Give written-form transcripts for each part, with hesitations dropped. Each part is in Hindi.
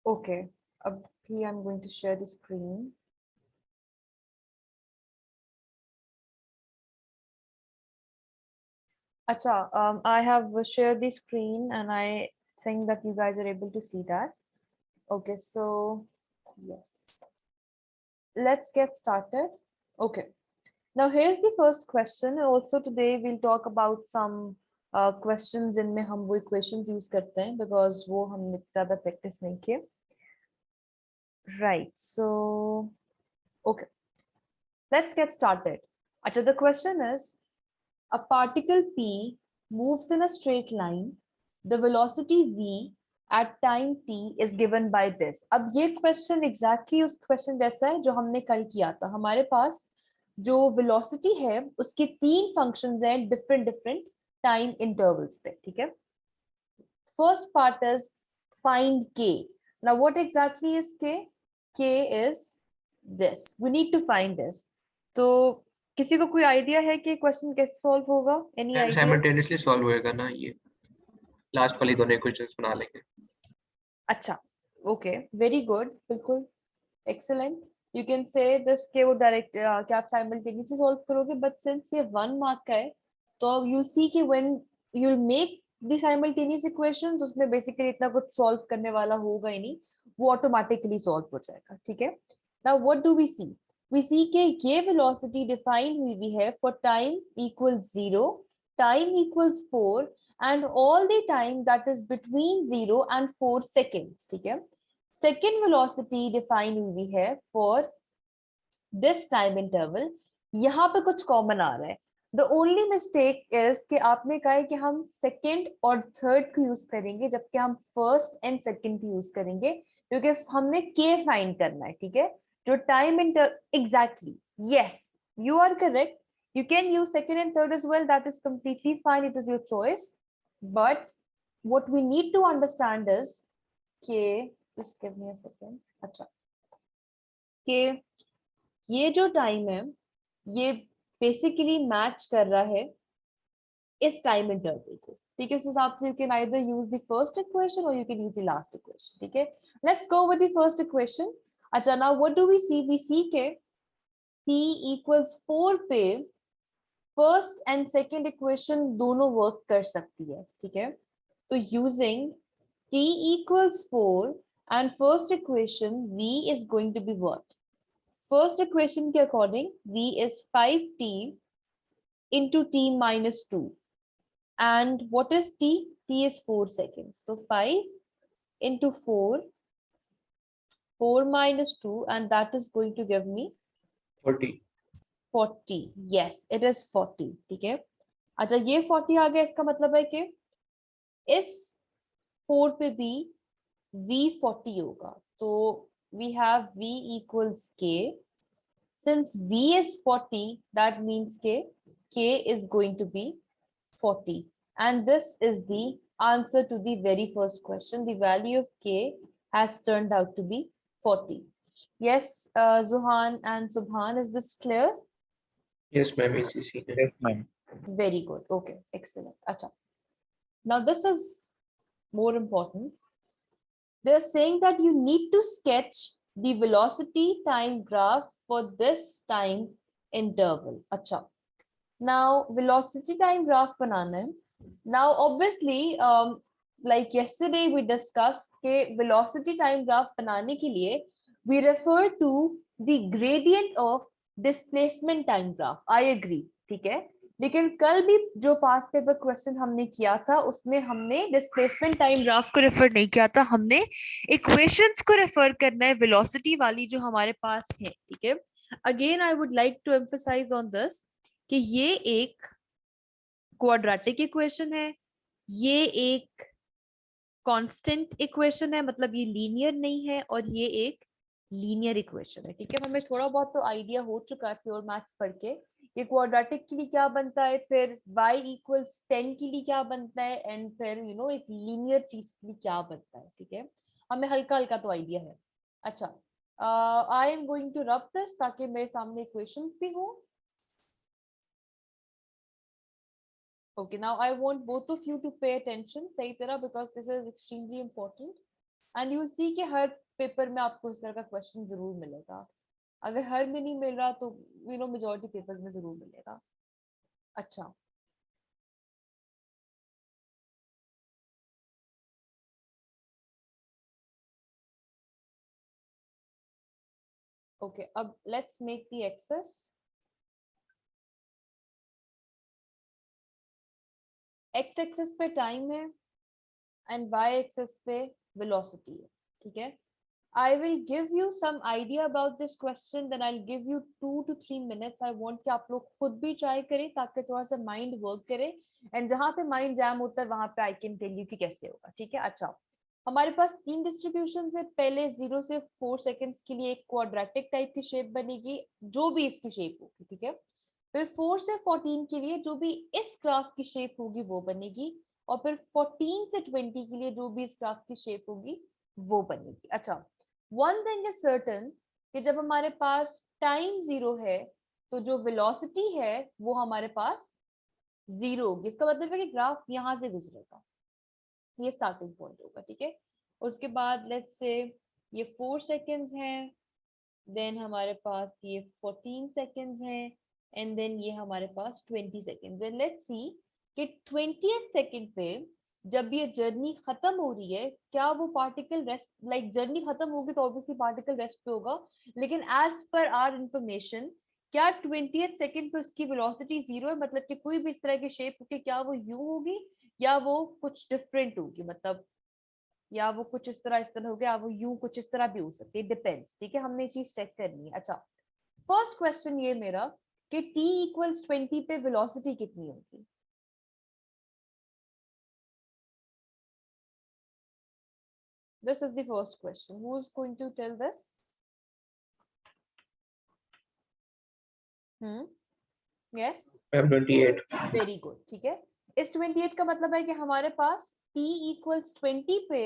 Okay, अभी I'm going to share the screen. Acha, I have shared the screen and I think that you guys are able to see that. Okay, so yes, let's get started. Okay, now here's the first question. Also today we'll talk about some questions जिनमें हम वो equations use करते हैं because वो हमने ज़्यादा practice नहीं किए. Right, so okay, let's get started. Acha, the question is, a particle P moves in a straight line. The velocity V at time t is given by this. अब ये question exactly उस question जैसा है जो हमने कल किया था. हमारे पास जो velocity है उसके 3 functions हैं different time intervals पे, ठीक है? First part is find k. Now what exactly is k? K is this. We need to find this. तो किसी को कोई आइडिया है कि क्वेश्चन कैसे सॉल्व होगा? Any idea? साइमल्टेनियसली सॉल्व होएगा ना, ये लास्ट वाली दोनों इक्वेशंस बना लेंगे. अच्छा, ओके, वेरी गुड, बिल्कुल excellent. You can say this के वो डायरेक्ट क्या आप साइमल्टेनियसली सॉल्व करोगे, बट सिंस ये 1 मार्क का है तो यू सी कि when you will make the simultaneous equations उसमें बेसिकली इतना कुछ सॉल्व करने वाला होगा ही नहीं, वो ऑटोमेटिकली सॉल्व हो जाएगा, ठीक है? Now what do we see? We see के ये वेलोसिटी डिफाइन हुई भी है for time equals 0, time equals 4 and all the time that is between 0 and 4 seconds, ठीक है? Second velocity define हुई है for this time interval. यहाँ पे कुछ common आ रहा है. The only mistake is कि आपने कहा है कि हम second और third को use करेंगे जबकि हम first and second को use करेंगे क्योंकि हमने k find करना है, ठीक है? जो time exactly, yes, you are correct. You can use second and third as well. That is completely fine. It is your choice. But what we need to understand is कि just give me a second. अच्छा, कि ये जो टाइम है ये बेसिकली मैच कर रहा है इस टाइम इंटरवल को, ठीक है? उस हिसाब से you can either use the first equation और you can use the last equation, ठीक है? Let's go with the first equation. अच्छा, now what do we see? We see के t इक्वल्स 4 पे फर्स्ट एंड सेकंड इक्वेशन दोनों वर्क कर सकती है, ठीक है? तो using t equals 4 and first equation v is going to be what? First equation के according v is 5t into t minus 2 and what is t? T is 4 seconds. So 5 into 4, 4 minus 2 and that is going to give me 40. 40. Yes, it is 40, ठीक है? अच्छा, ये 40 आ गया, इसका मतलब है कि इस 4 पे भी v40 होगा. तो we have v equals k. Since v is 40, that means k is going to be 40. And this is the answer to the very first question. The value of k has turned out to be 40. Yes, Zuhan and Subhan, is this clear? Yes, ma'am. ECC. Yes, ma'am. Very good. Okay, excellent. Acha. Now this is more important. They're saying that you need to sketch the velocity time graph for this time interval. Acha. Now velocity time graph banana hai. Now obviously like yesterday we discussed ke velocity time graph banane ke liye we refer to the gradient of displacement time graph. I agree, ठीक है? लेकिन कल भी जो पास पेपर क्वेश्चन हमने किया था उसमें हमने डिस्प्लेसमेंट टाइम ग्राफ को रेफर नहीं किया था, हमने इक्वेशंस को रेफर करना है वेलोसिटी वाली जो हमारे पास है, ठीक है? Again I would like to emphasize on this कि ये एक क्वाड्रेटिक इक्वेशन है, ये एक कांस्टेंट इक्वेशन है, मतलब ये लीनियर नहीं है, और ये एक लीनियर इक्वेशन है, ठीक है? हमें थोड़ा बहुत तो आइडिया हो चुका है प्योर मैथ्स पढ़ के ये क्वाड्रेटिक के लिए क्या बनता है, फिर y इक्वल्स 10 के लिए क्या बनता है, एंड फिर एक लीनियर चीज के लिए क्या बनता है, ठीक है? हमें हल्का हल्का तो आइडिया है. अच्छा, I am going to rub this ताकि मेरे सामने इक्वेशंस भी हो. Okay, now I want both of you to pay attention, सही तरह, because this is extremely important. And you will see कि हर पेपर में आपको इस तरह का क्वेश्चन जरूर मिलेगा. अगर हर में नहीं मिल रहा तो मेजॉरिटी पेपर्स में जरूर मिलेगा. अच्छा, ओके, अब let's make the axes. X axis पे टाइम है एंड वाई एक्सेस पे वेलोसिटी है. ठीक है. I will give you some idea about this question, then I'll give you 2 to 3 minutes. I want कि आप लोग खुद भी ट्राई करें ताकि थोड़ा सा माइंड वर्क करे. एंड जहां पे माइंड जैम होता है वहां पे आई कैन टेल यू कि कैसे होगा. ठीक है. अच्छा, हमारे पास 3 डिस्ट्रीब्यूशन है. पहले 0 से 4 सेकेंड्स के लिए एक क्वाड्रेटिक टाइप की शेप बनेगी, जो भी इसकी शेप होगी. ठीक है. फिर 4 से 14 के लिए जो भी इस ग्राफ की शेप होगी वो बनेगी. और फिर 14 से 20 के लिए जो भी इस ग्राफ की शेप होगी वो बनेगी. अच्छा, वन थिंग इज सर्टन कि जब हमारे पास टाइम 0 है तो जो वेलोसिटी है वो हमारे पास 0 होगी. इसका मतलब है कि ग्राफ यहां से गुजरेगा. ये स्टार्टिंग पॉइंट होगा. ठीक है. उसके बाद लेट्स से ये 4 सेकेंड्स हैं, देन हमारे पास ये 14 सेकेंड्स हैं, एंड देन ये हमारे पास 20 सेकेंड्स है. लेट्स सी कि 20th सेकेंड पे जब ये जर्नी खत्म हो रही है, क्या वो पार्टिकल रेस्ट, लाइक जर्नी खत्म होगी तो ऑब्वियसली पार्टिकल रेस्ट पे होगा. लेकिन एज पर आवर इंफॉर्मेशन, क्या 20th सेकेंड पे उसकी वेलोसिटी 0 है, मतलब कि कोई भी इस तरह की शेप होगी, क्या वो यू होगी या वो कुछ डिफरेंट होगी, मतलब या वो कुछ इस तरह हो गया, वो यूं कुछ इस तरह भी हो सकती है. डिपेंड्स. ठीक है. हमने ये चीज चेक करनी है. अच्छा, फर्स्ट क्वेश्चन ये मेरा कि t=20 पे वेलोसिटी कितनी होगी. This is the first question. Who is going to tell this? Yes. I'm 28. Very good. ठीक है. इस 28 का मतलब है कि हमारे पास t=20 पे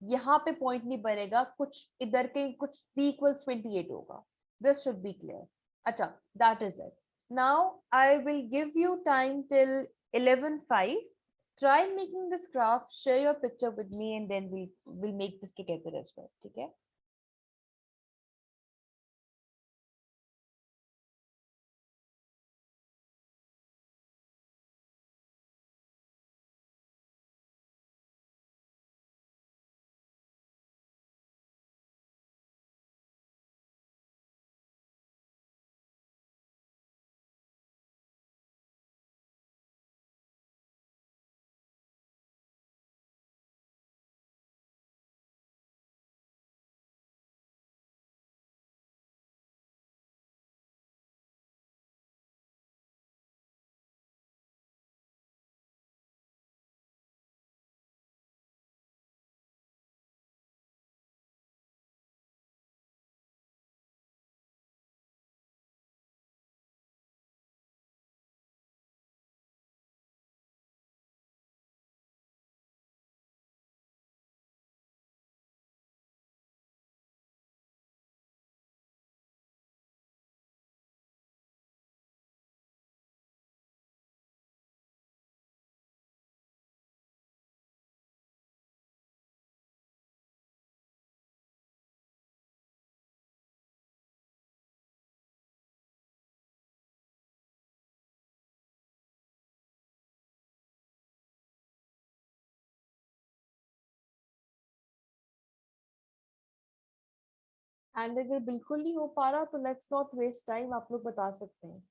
यहाँ पे पॉइंट नहीं बनेगा, कुछ इधर के कुछ t=28 होगा. This should be clear. अच्छा, that is it. Now I will give you time till 11:05. Try making this graph. Share your picture with me, and then we'll make this together as well. ठीक है. एंड अगर बिल्कुल नहीं हो पा रहा तो लेट्स नॉट वेस्ट टाइम, आप लोग बता सकते हैं.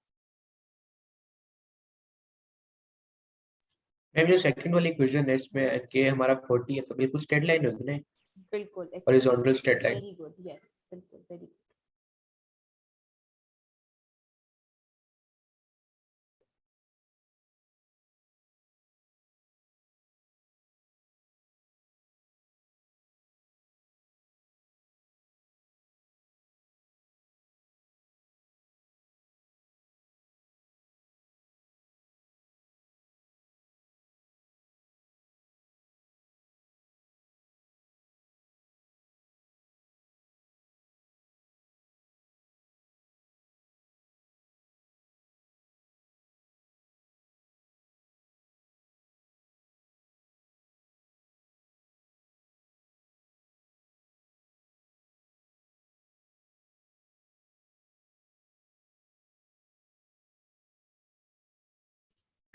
मैम जो सेकंड वाली क्वेश्चन है इसमें के हमारा 40 है तो बिल्कुल स्ट्रेट लाइन होगी ना, बिल्कुल. Horizontal straight line. Very good. Yes, बिल्कुल. Very good.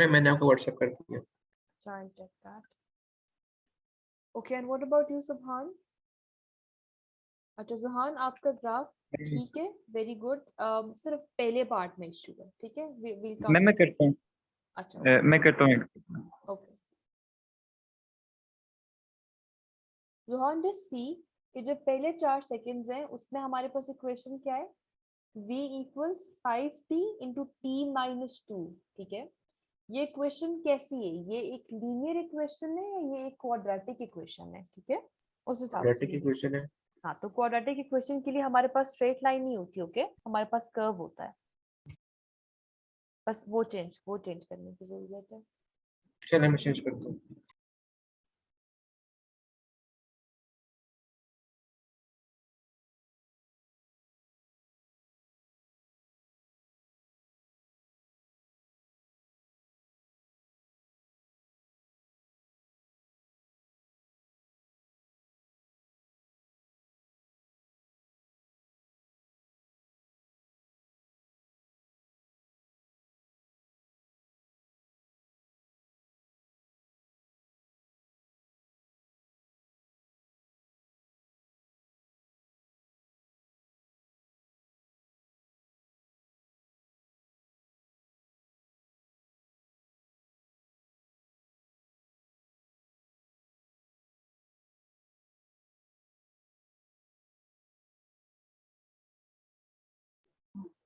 मैंने आपको व्हाट्सएप कर दिया। I'll check that. Okay, and what about you, Subhan? अच्छा सुहान, आपका ग्राफ ठीक है, वेरी गुड। सिर्फ पहले पार्ट में इशू है, ठीक है, we'll come मैं to this. करता हूँ। अच्छा मैं करता हूँ। ओके। सुहान जस्ट सी कि जो पहले 4 सेकंड्स हैं उसमें हमारे पास इक्वेशन क्या है, v equals 5t into T minus 2, ठीक है। ये इक्वेशन कैसी है, ये एक लीनियर इक्वेशन है या ये एक क्वाड्रेटिक इक्वेशन है, ठीक है, उस हिसाब से क्वाड्रेटिक इक्वेशन है। हाँ, तो क्वाड्रेटिक इक्वेशन के लिए हमारे पास स्ट्रेट लाइन नहीं होती, ओके, हमारे पास कर्व होता है, बस वो चेंज करने की जरूरत है। चलो मैं चेंज करता हूँ।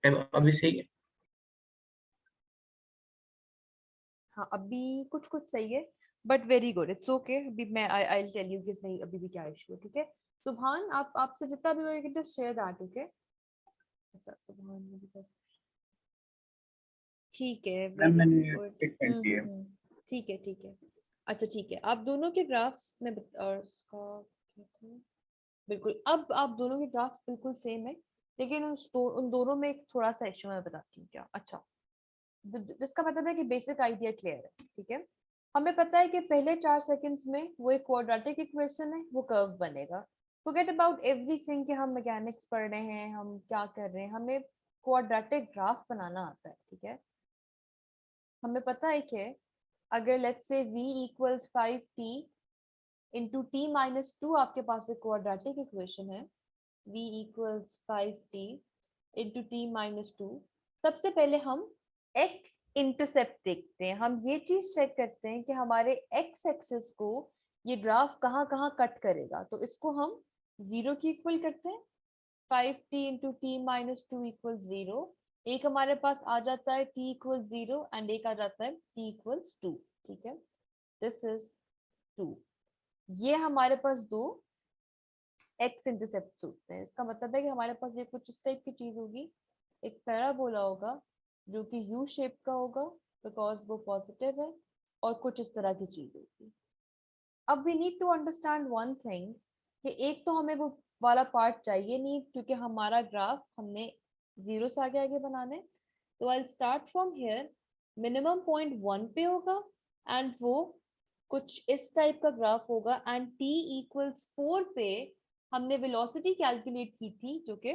अभी सही है। हाँ, अभी कुछ कुछ सही है, but very good, it's okay. अभी मैं आई विल टेल यू कि नहीं अभी भी क्या इशू है, ठीक है। सुभान, आप आपसे जितना भी हो you can just share that, okay. अच्छा सुभान ने भी ठीक है, मैम वेरी मैंने गुड। टिक सेंड किया। ठीक है, ठीक है। अच्छा ठीक है, आप दोनों के ग्राफ्स में और उसका क्या था? बिल्कुल, अब आप दोनों के ग्राफ्स बिल्कुल सेम है, लेकिन उन दोनों में एक थोड़ा सा इशू मैं बताती हूँ क्या। अच्छा, जिसका मतलब है कि बेसिक आइडिया क्लियर है, ठीक है। हमें पता है कि पहले 4 सेकंड्स में वो एक क्वाड्रेटिक इक्वेशन है, वो कर्व बनेगा। फॉरगेट अबाउट एवरीथिंग कि हम मैकेनिक्स पढ़ रहे हैं, हम क्या कर रहे हैं, हमें क्वाड्रेटिक ग्राफ बनाना आता है, ठीक है। हमें पता है कि अगर let's say v equals 5t into T minus 2 आपके पास एक क्वाड्रेटिक इक्वेशन है, v equals 5t into T minus 2। सबसे पहले हम x इंटरसेप्ट देखते हैं, हम ये चीज चेक करते हैं कि हमारे x एक्सिस को ये ग्राफ कहाँ कहाँ कट करेगा, तो इसको हम 0 की इक्वल करते हैं, 5t into T minus 2 equal 0। एक हमारे पास आ जाता है t इक्वल 0 एंड एक आ जाता है t इक्वल्स 2, ठीक है, दिस इज 2। ये हमारे पास दो x इंटरसेप्ट होते हैं, इसका मतलब है कि हमारे पास ये कुछ इस टाइप की चीज होगी, एक पैराबोला होगा जो कि यू शेप का होगा बिकॉज वो पॉजिटिव है, और कुछ इस तरह की चीज होगी। अब we need to understand one thing कि एक तो हमें वो वाला पार्ट चाहिए नहीं, क्योंकि हमारा ग्राफ हमने 0 से आगे आगे बनाने, तो I start from here, minimum point 1 पे होगा एंड वो कुछ इस टाइप का ग्राफ होगा, एंड t इक्वल्स 4 पे हमने वेलोसिटी कैलकुलेट की थी जो कि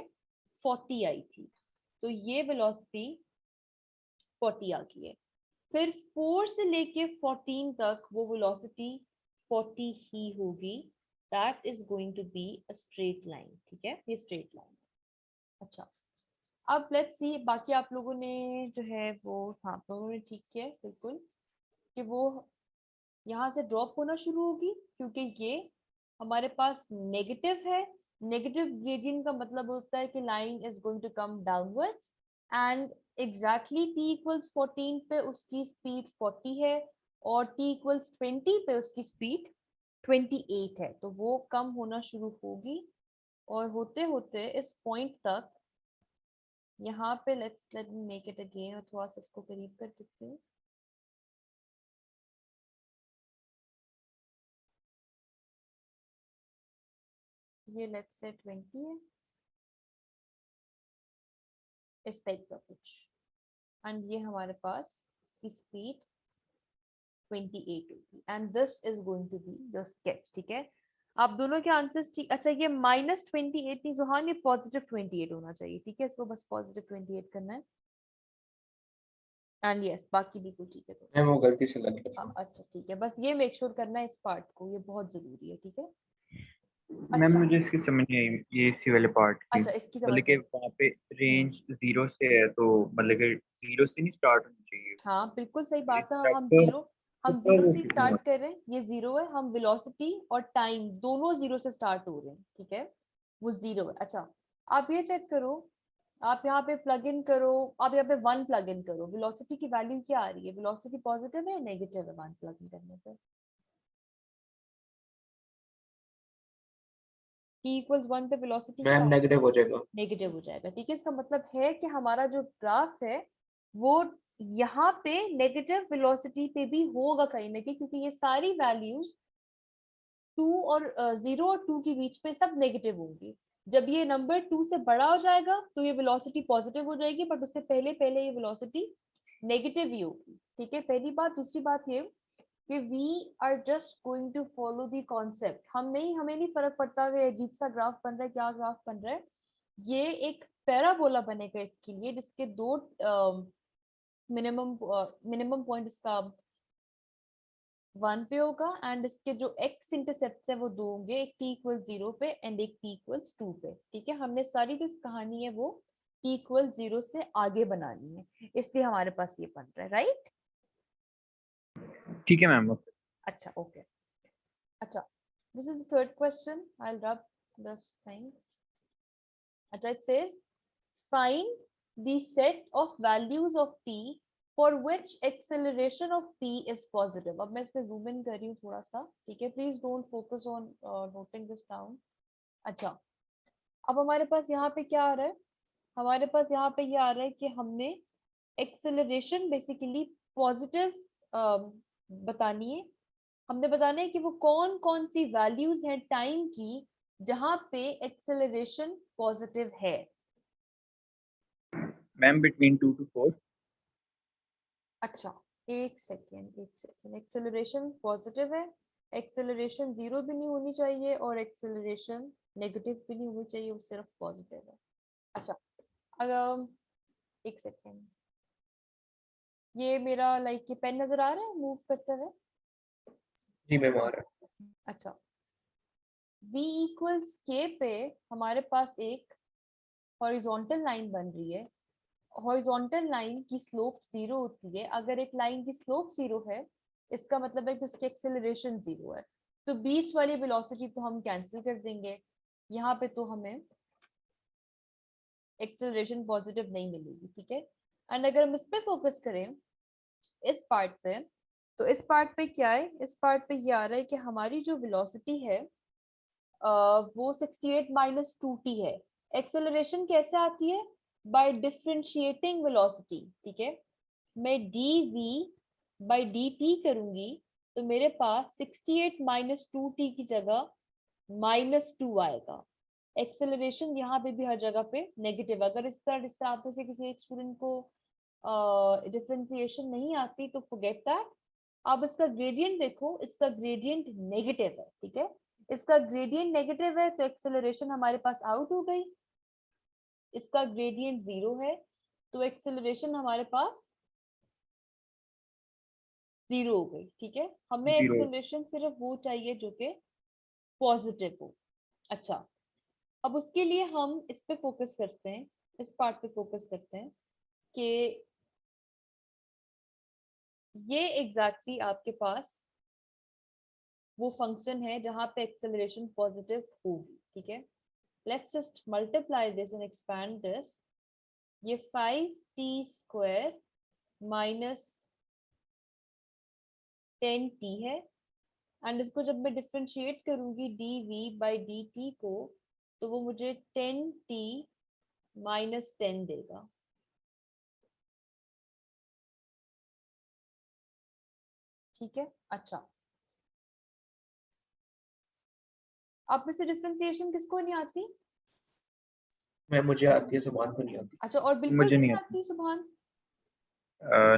40 आई थी, तो ये वेलोसिटी 40 आ गई है। फिर 4 से लेके 14 तक वो वेलोसिटी 40 ही होगी, that is going to be a straight line, ठीक है, ये स्ट्रेट लाइन। अच्छा, अब लेट्स सी, बाकी आप लोगों ने जो है वो, हाँ आप लोगों ने ठीक किया है बिल्कुल, कि वो यहाँ से ड्रॉप होना शुरू होगी, क्योंकि ये हमारे पास नेगेटिव है। नेगेटिव ग्रेडियंट का मतलब होता है कि line is going to come downwards, and exactly t equals 14 पे उसकी स्पीड 40 है, और t इक्वल्स 20 पे उसकी स्पीड 28 है, तो वो कम होना शुरू होगी, और होते होते इस पॉइंट तक, यहाँ पे let me make it again, और थोड़ा सा इसको करीब कर देते हैं। ये लेट्स से 20 है, इस टाइप का कुछ, एंड ये हमारे पास इसकी स्पीड 28 होगी, and this is going to be the sketch, ठीक है। आप दोनों के आंसर्स ठीक, अच्छा ये -28 नहीं सुहान, ये +28 होना चाहिए, ठीक है, इसको बस +28 करना है। एंड यस बाकी बिल्कुल ठीक है। तो मैम वो गलती से लग गया। अच्छा ठीक है, बस ये मेक श्योर करना है इस पार्ट को, ये बहुत जरूरी है, ठीक है। मैम अच्छा मुझे इसकी समझ नहीं आई, ये इसी वाले पार्ट की, अच्छा इसकी समझ मतलब कि में। वहाँ पे रेंज 0 से है, तो मतलब कि 0 से नहीं स्टार्ट होनी चाहिए हाँ बिल्कुल सही ये बात है, स्टेप, हम तो जीरो, हम ऊपर जीरो वो से कितना स्टार्ट होता कर रहे हैं, ये जीरो है, हम वेलोसिटी और टाइम दोनों जीरो से स्टार्ट हो रहे हैं, ठीक है, वो जीरो है। अच्छा आप ये चेक करो, आप यहाँ पे प्लग इन करो, आप यहाँ पे वन प्लग इन करो, वेलोसिटी की वैल्यू क्या आ रही है, वेलोसिटी पॉजिटिव है या नेगेटिव है वन प्लग इन करने पे? t इक्वल्स वन पे वेलोसिटी क्या मैम होगी? नेगेटिव हो जाएगा। नेगेटिव हो जाएगा, ठीक है। इसका मतलब है कि हमारा जो ग्राफ है वो यहाँ पे नेगेटिव वेलोसिटी पे भी होगा कहीं ना कहीं, क्योंकि ये सारी वैल्यूज 2 और 0 और 2 के बीच में सब नेगेटिव होंगी। जब ये नंबर 2 से बड़ा हो जाएगा तो ये वेलोसिटी पॉजिटिव हो जाएगी, बट उससे पहले पहले ये वेलोसिटी नेगेटिव ही होगी, ठीक है, पहली बात। दूसरी बात ये कि we are just going to follow the concept, हम नहीं, हमें नहीं फर्क पड़ता कि अजीब सा ग्राफ बन रहा है, क्या ग्राफ बन रहा है। ये एक पैराबोला बनेगा इसके लिए, जिसके दो मिनिमम मिनिमम पॉइंट इसका वन पे होगा, एंड इसके जो एक्स इंटरसेप्ट है वो दो होंगे, एक t इक्वल 0 पे एंड एक t इक्वल्स 2 पे, ठीक है। हमने सारी जो कहानी है वो t इक्वल 0 से आगे बनानी है, इसलिए हमारे पास ये बन रहा है, राइट। है? ठीक है मैम। अच्छा ओके। अच्छा this is the third question, I will rub this thing. अच्छा it says find the set of values of t for which acceleration of p is positive। अब मैं इस पे जूम इन कर रही हूँ थोड़ा सा, ठीक है, please don't focus on noting this down. अच्छा अब हमारे पास यहाँ पे क्या आ रहा है, हमारे पास यहाँ पे ये आ रहा है कि हमने एक्सेलरेशन बेसिकली पॉजिटिव बतानी है, हमने बताना है कि वो कौन कौन सी वैल्यूज हैं टाइम की जहां पे एक्सेलरेशन पॉजिटिव है। Ma'am between 2 to 4। अच्छा एक सेकेंड, एक्सेलरेशन पॉजिटिव है, एक्सेलरेशन जीरो भी नहीं होनी चाहिए और एक्सेलरेशन नेगेटिव भी नहीं होनी चाहिए, वो सिर्फ पॉजिटिव है। अच्छा अगर एक सेकेंड, ये मेरा लाइक ये पेन नजर आ रहा है मूव करते हुए? जी मैम आ रहा है। अच्छा v इक्वल्स k पे हमारे पास एक हॉरिजॉन्टल लाइन बन रही है, हॉरिजॉन्टल लाइन की स्लोप जीरो होती है, अगर एक लाइन की स्लोप जीरो है इसका मतलब है कि उसकी एक्सेलरेशन जीरो है, तो बीच वाली वेलोसिटी तो हम कैंसिल कर देंगे, यहाँ पे तो हमें एक्सेलरेशन पॉजिटिव नहीं मिलेगी, ठीक है। एंड अगर हम इस पे फोकस करें इस पार्ट पे, तो इस पार्ट पे क्या है, इस पार्ट पे ये आ रहा है कि हमारी जो वेलोसिटी है वो 68 माइनस 2t है। एक्सेलरेशन कैसे आती है, बाय डिफरेंशिएटिंग वेलोसिटी, ठीक है। मैं dv बाई dt करूंगी तो मेरे पास 68 माइनस 2t की जगह -2 आएगा। एक्सेलरेशन यहाँ पे भी हर जगह पे नेगेटिव, अगर इस तरह आप में से किसी एक स्टूडेंट को डिफरेंशिएशन नहीं आती तो फॉरगेट दैट। अब इसका ग्रेडियंट देखो, इसका ग्रेडियंट नेगेटिव है, ठीक है, इसका ग्रेडियंट नेगेटिव है तो एक्सेलरेशन हमारे पास आउट हो गई, इसका ग्रेडियंट जीरो है तो एक्सेलरेशन हमारे पास जीरो हो गई, ठीक है। हमें 0। एक्सेलरेशन सिर्फ वो चाहिए जो कि पॉजिटिव हो। अच्छा अब उसके लिए हम इस पे फोकस करते हैं, इस पार्ट पे फोकस करते हैं कि ये एग्जैक्टली आपके पास वो फंक्शन है जहां पे एक्सेलरेशन पॉजिटिव होगी, ठीक है। Let's just multiply this and expand this, ये 5t स्क्वायर माइनस 10t है, एंड इसको जब मैं डिफरेंशिएट करूंगी dv बाई dt को तो वो मुझे 10t माइनस 10 देगा, ठीक है। अच्छा आप में से डिफरेंशिएशन किसको नहीं आती? मैम मुझे आती है, सुभान को नहीं आती। अच्छा और बिल्कुल मुझे भी नहीं नहीं आती। आती सुभान?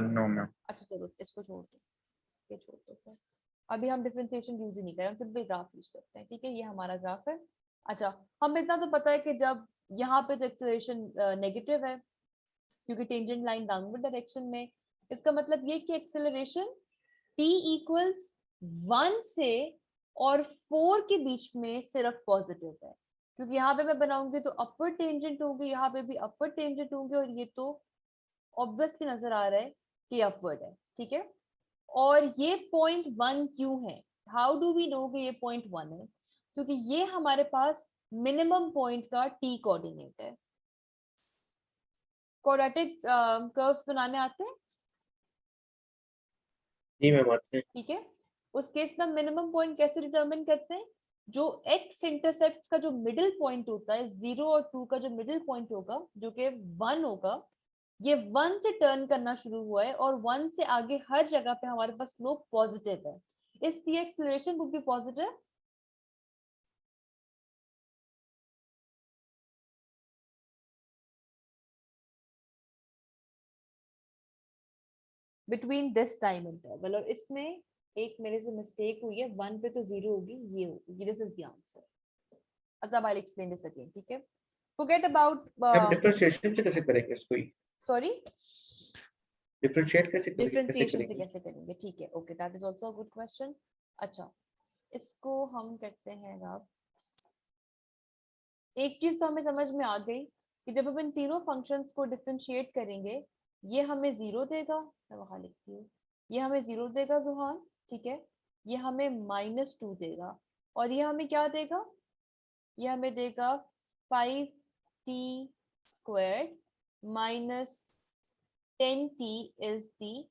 No ma'am. अच्छा चलो इसको छोड़ दो, ये छोड़ दो फिर। अभी हम डिफरेंशिएशन यूज ही नहीं करें, हम सिर्फ ग्राफ यूज करते हैं, ठीक है, ये हमारा ग्राफ है। अच्छा हम इतना तो पता है कि जब यहाँ पे तो एक्सेलरेशन नेगेटिव है क्योंकि टेंजेंट लाइन डाउनवर्ड डायरेक्शन में इसका मतलब ये कि एक्सेलरेशन t इक्वल्स 1 से और 4 के बीच में सिर्फ पॉजिटिव है, क्योंकि यहाँ पे मैं बनाऊंगी तो अपवर्ड टेंजेंट होगी, यहाँ पे भी अपवर्ड टेंजेंट होंगे, और ये तो ऑब्वियसली नजर आ रहा है कि अपवर्ड है, ठीक है। और ये पॉइंट 1 क्यों है, हाउ डू वी नो कि ये पॉइंट 1 है, क्योंकि ये हमारे पास मिनिमम पॉइंट का t कोऑर्डिनेट है। क्वाड्रेटिक कर्व्स बनाने आते हैं, जी मैम आते हैं। ठीक है। उस केस में मिनिमम पॉइंट कैसे डिटरमिन करते हैं, जो x इंटरसेप्ट का जो मिडिल पॉइंट होता है 0 और 2 का जो मिडिल पॉइंट होगा जो कि 1 होगा, ये 1 से टर्न करना शुरू हुआ है और 1 से आगे हर जगह पे हमारे पास स्लोप पॉजिटिव है, इसलिए acceleration would be positive between this time interval. और इसमें एक मेरे से मिस्टेक हुई है, 1 पे तो 0 होगी, ये होगी, दिस इज द आंसर। अच्छा, I will explain this again, ठीक है। फॉरगेट अबाउट मैम डिफरेंशिएशन से कैसे करेंगे इसको, सॉरी डिफरेंशिएट कैसे डिफरेंशिएशन से करेंगे? कैसे करेंगे, ठीक है, okay, that is also a good question. अच्छा, इसको हम कहते हैं अब, एक चीज तो हमें समझ में आ गई कि जब हम इन तीनों फंक्शंस को डिफरेंशिएट करेंगे, ये हमें 0 देगा, मैं वहां लिखती हूँ, ये हमें 0 देगा जुहान, ठीक है, ये हमें -2 देगा, और ये हमें क्या देगा, ये हमें देगा 5t² minus 10t is the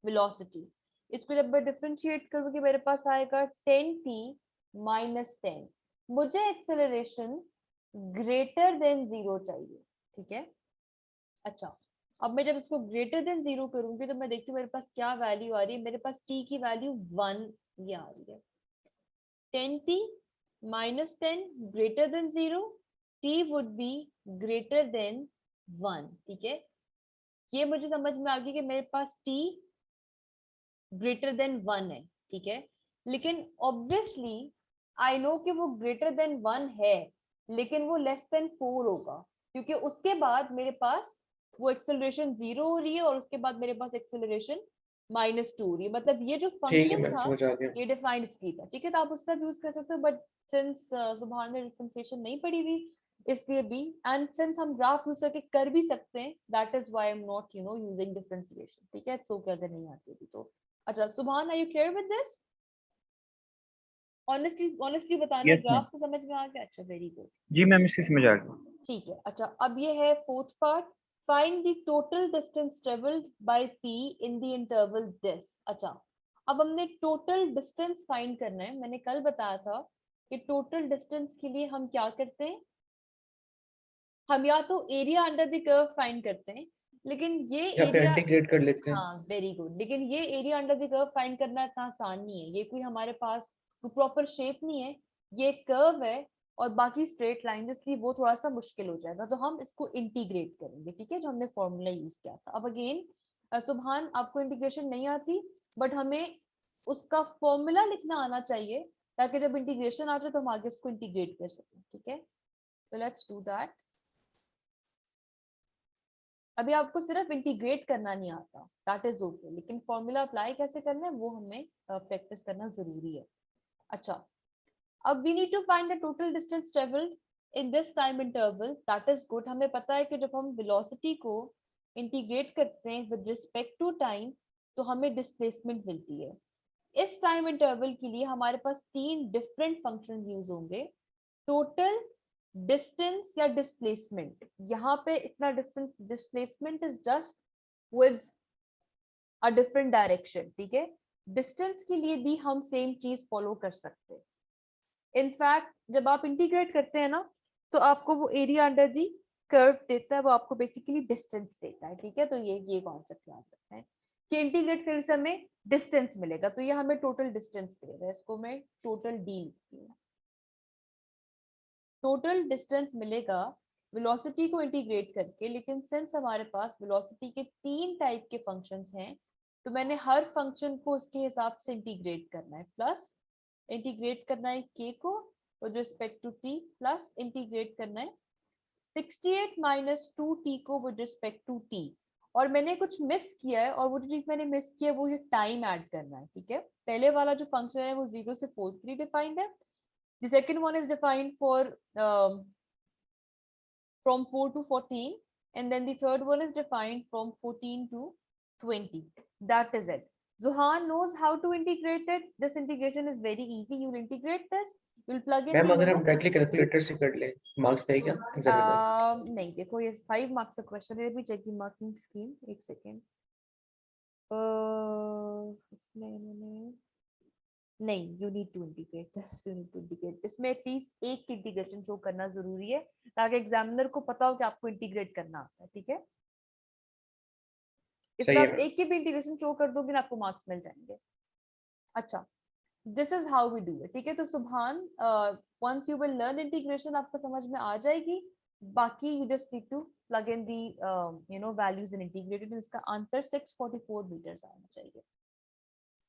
velocity. इसको जब मैं डिफरेंशिएट करूंगी मेरे पास आएगा 10t माइनस 10। मुझे एक्सेलरेशन ग्रेटर देन 0 चाहिए, ठीक है। अच्छा, अब मैं जब इसको ग्रेटर देन 0 करूंगी तो मैं देखती हूँ मेरे पास क्या वैल्यू आ रही है, मेरे पास t की वैल्यू 1 ये आ रही है। 10t minus 10 greater than 0, t would be greater than 1, ठीक है। ये मुझे समझ में आ गई कि मेरे पास t ग्रेटर देन 1 है, ठीक है, लेकिन ऑब्वियसली आई नो कि वो ग्रेटर देन 1 है, लेकिन वो लेस देन 4 होगा, क्योंकि उसके बाद मेरे पास वो एक्सेलरेशन 0 हो रही है और उसके बाद मेरे पास एक्सेलरेशन -2 हो रही है, मतलब ये जो ठीक है फंक्शन मैम, था समझ आ गया। ये डिफाइंड स्ट्रीट था, ठीक है, तो आप उस तरह यूज कर सकते हो, बट सिंस सुभान ने डिफरेंशिएशन नहीं पढ़ी हुई इसलिए भी, एंड सिंस हम ग्राफ यूज करके कर भी सकते हैं, that is why I am not using differentiation, ठीक है, इट्स ओके अगर नहीं आती थी तो। अच्छा Subhan, are you clear with this? Honestly बताना, यस मैम। ग्राफ से समझ में आ गया? अच्छा, वेरी गुड, जी मैम, इससे समझ आ गया। ठीक है। अच्छा, अब ये है fourth part, find the total distance travelled by p in the interval this. अच्छा, अब हमने टोटल डिस्टेंस फाइंड करना है। मैंने कल बताया था कि टोटल डिस्टेंस के लिए हम क्या करते हैं, हम या तो area under the curve find करते हैं, लेकिन ये या फिर एरिया, इंटीग्रेट कर लेते हैं। हाँ वेरी गुड, लेकिन ये area under the curve find करना इतना आसान नहीं है, ये कोई हमारे पास कोई प्रॉपर शेप नहीं है, ये कर्व है और बाकी स्ट्रेट लाइन, इसलिए वो थोड़ा सा मुश्किल हो जाएगा, तो हम इसको इंटीग्रेट करेंगे, ठीक है, जो हमने फॉर्मूला यूज किया था। अब अगेन सुभान, आपको इंटीग्रेशन नहीं आती, बट हमें उसका फॉर्मूला लिखना आना चाहिए, ताकि जब इंटीग्रेशन आ जाए तो हम आगे उसको इंटीग्रेट कर सकें, ठीक है, तो लेट्स डू दैट। अभी आपको सिर्फ इंटीग्रेट करना नहीं आता, दैट इज ओके, लेकिन फॉर्मूला अप्लाई कैसे करना है वो हमें प्रैक्टिस करना जरूरी है। अच्छा, अब we need to find the total distance travelled in this time interval, that is good. हमें पता है कि जब हम वेलोसिटी को इंटीग्रेट करते हैं विद रिस्पेक्ट टू टाइम तो हमें डिस्प्लेसमेंट मिलती है। इस टाइम इंटरवल के लिए हमारे पास 3 डिफरेंट फंक्शन यूज होंगे, टोटल, डिस्टेंस या डिस्प्लेसमेंट। यहाँ पे इतना different, displacement is just with a different direction, ठीक है। डिस्टेंस के लिए भी हम सेम चीज फॉलो कर सकते हैं। इनफैक्ट जब आप इंटीग्रेट करते हैं ना, तो आपको वो एरिया अंडर दी कर्व देता है, वो आपको बेसिकली डिस्टेंस देता है, ठीक है, तो ये कॉन्सेप्ट याद रखना है कि इंटीग्रेट करने से हमें डिस्टेंस मिलेगा, तो ये हमें टोटल डिस्टेंस दे रहा है, इसको मैं टोटल डी लिखती हूँ। टोटल डिस्टेंस मिलेगा वेलोसिटी को इंटीग्रेट करके, लेकिन सिंस हमारे पास वेलोसिटी के 3 टाइप के फंक्शंस हैं, तो मैंने हर फंक्शन को उसके हिसाब से इंटीग्रेट करना है, प्लस इंटीग्रेट करना है k को with respect to t, plus integrate करना है 68 - 2t को विद रिस्पेक्ट टू t, और मैंने कुछ मिस किया है, और वो जो चीज मैंने मिस किया है वो ये टाइम ऐड करना है, ठीक है। पहले वाला जो फंक्शन है वो 0 से 4 के लिए डिफाइंड है, the second one is defined for from 4 to 14, and then the third one is defined from 14 to 20. That is it. Zuhan knows how to integrate it. This integration is very easy. You'll integrate this, you'll plug in ma'am the अगर हम limits. डायरेक्टली कैलकुलेटर से कर ले मार्क्स देगा एग्जामिनर? नहीं, देखो ये 5 मार्क्स का क्वेश्चन है। Let me check the marking scheme. एक सेकेंड। इसमें इन्होंने नहीं, you need to integrate this, you need to integrate। इसमें एटलीस्ट एक इंटीग्रेशन शो करना जरूरी है ताकि एग्जामिनर को पता हो कि आपको इंटीग्रेट करना आता है, ठीक है। इसमें सही आप है। एक की भी इंटीग्रेशन शो कर दोगे ना, आपको मार्क्स मिल जाएंगे। अच्छा, this is how we do it, ठीक है। तो Subhan, once you will learn integration आपको समझ में आ जाएगी। बाकी you just need to plug in the values in integrated. इसका आंसर 644 मीटर्स आना चाहिए,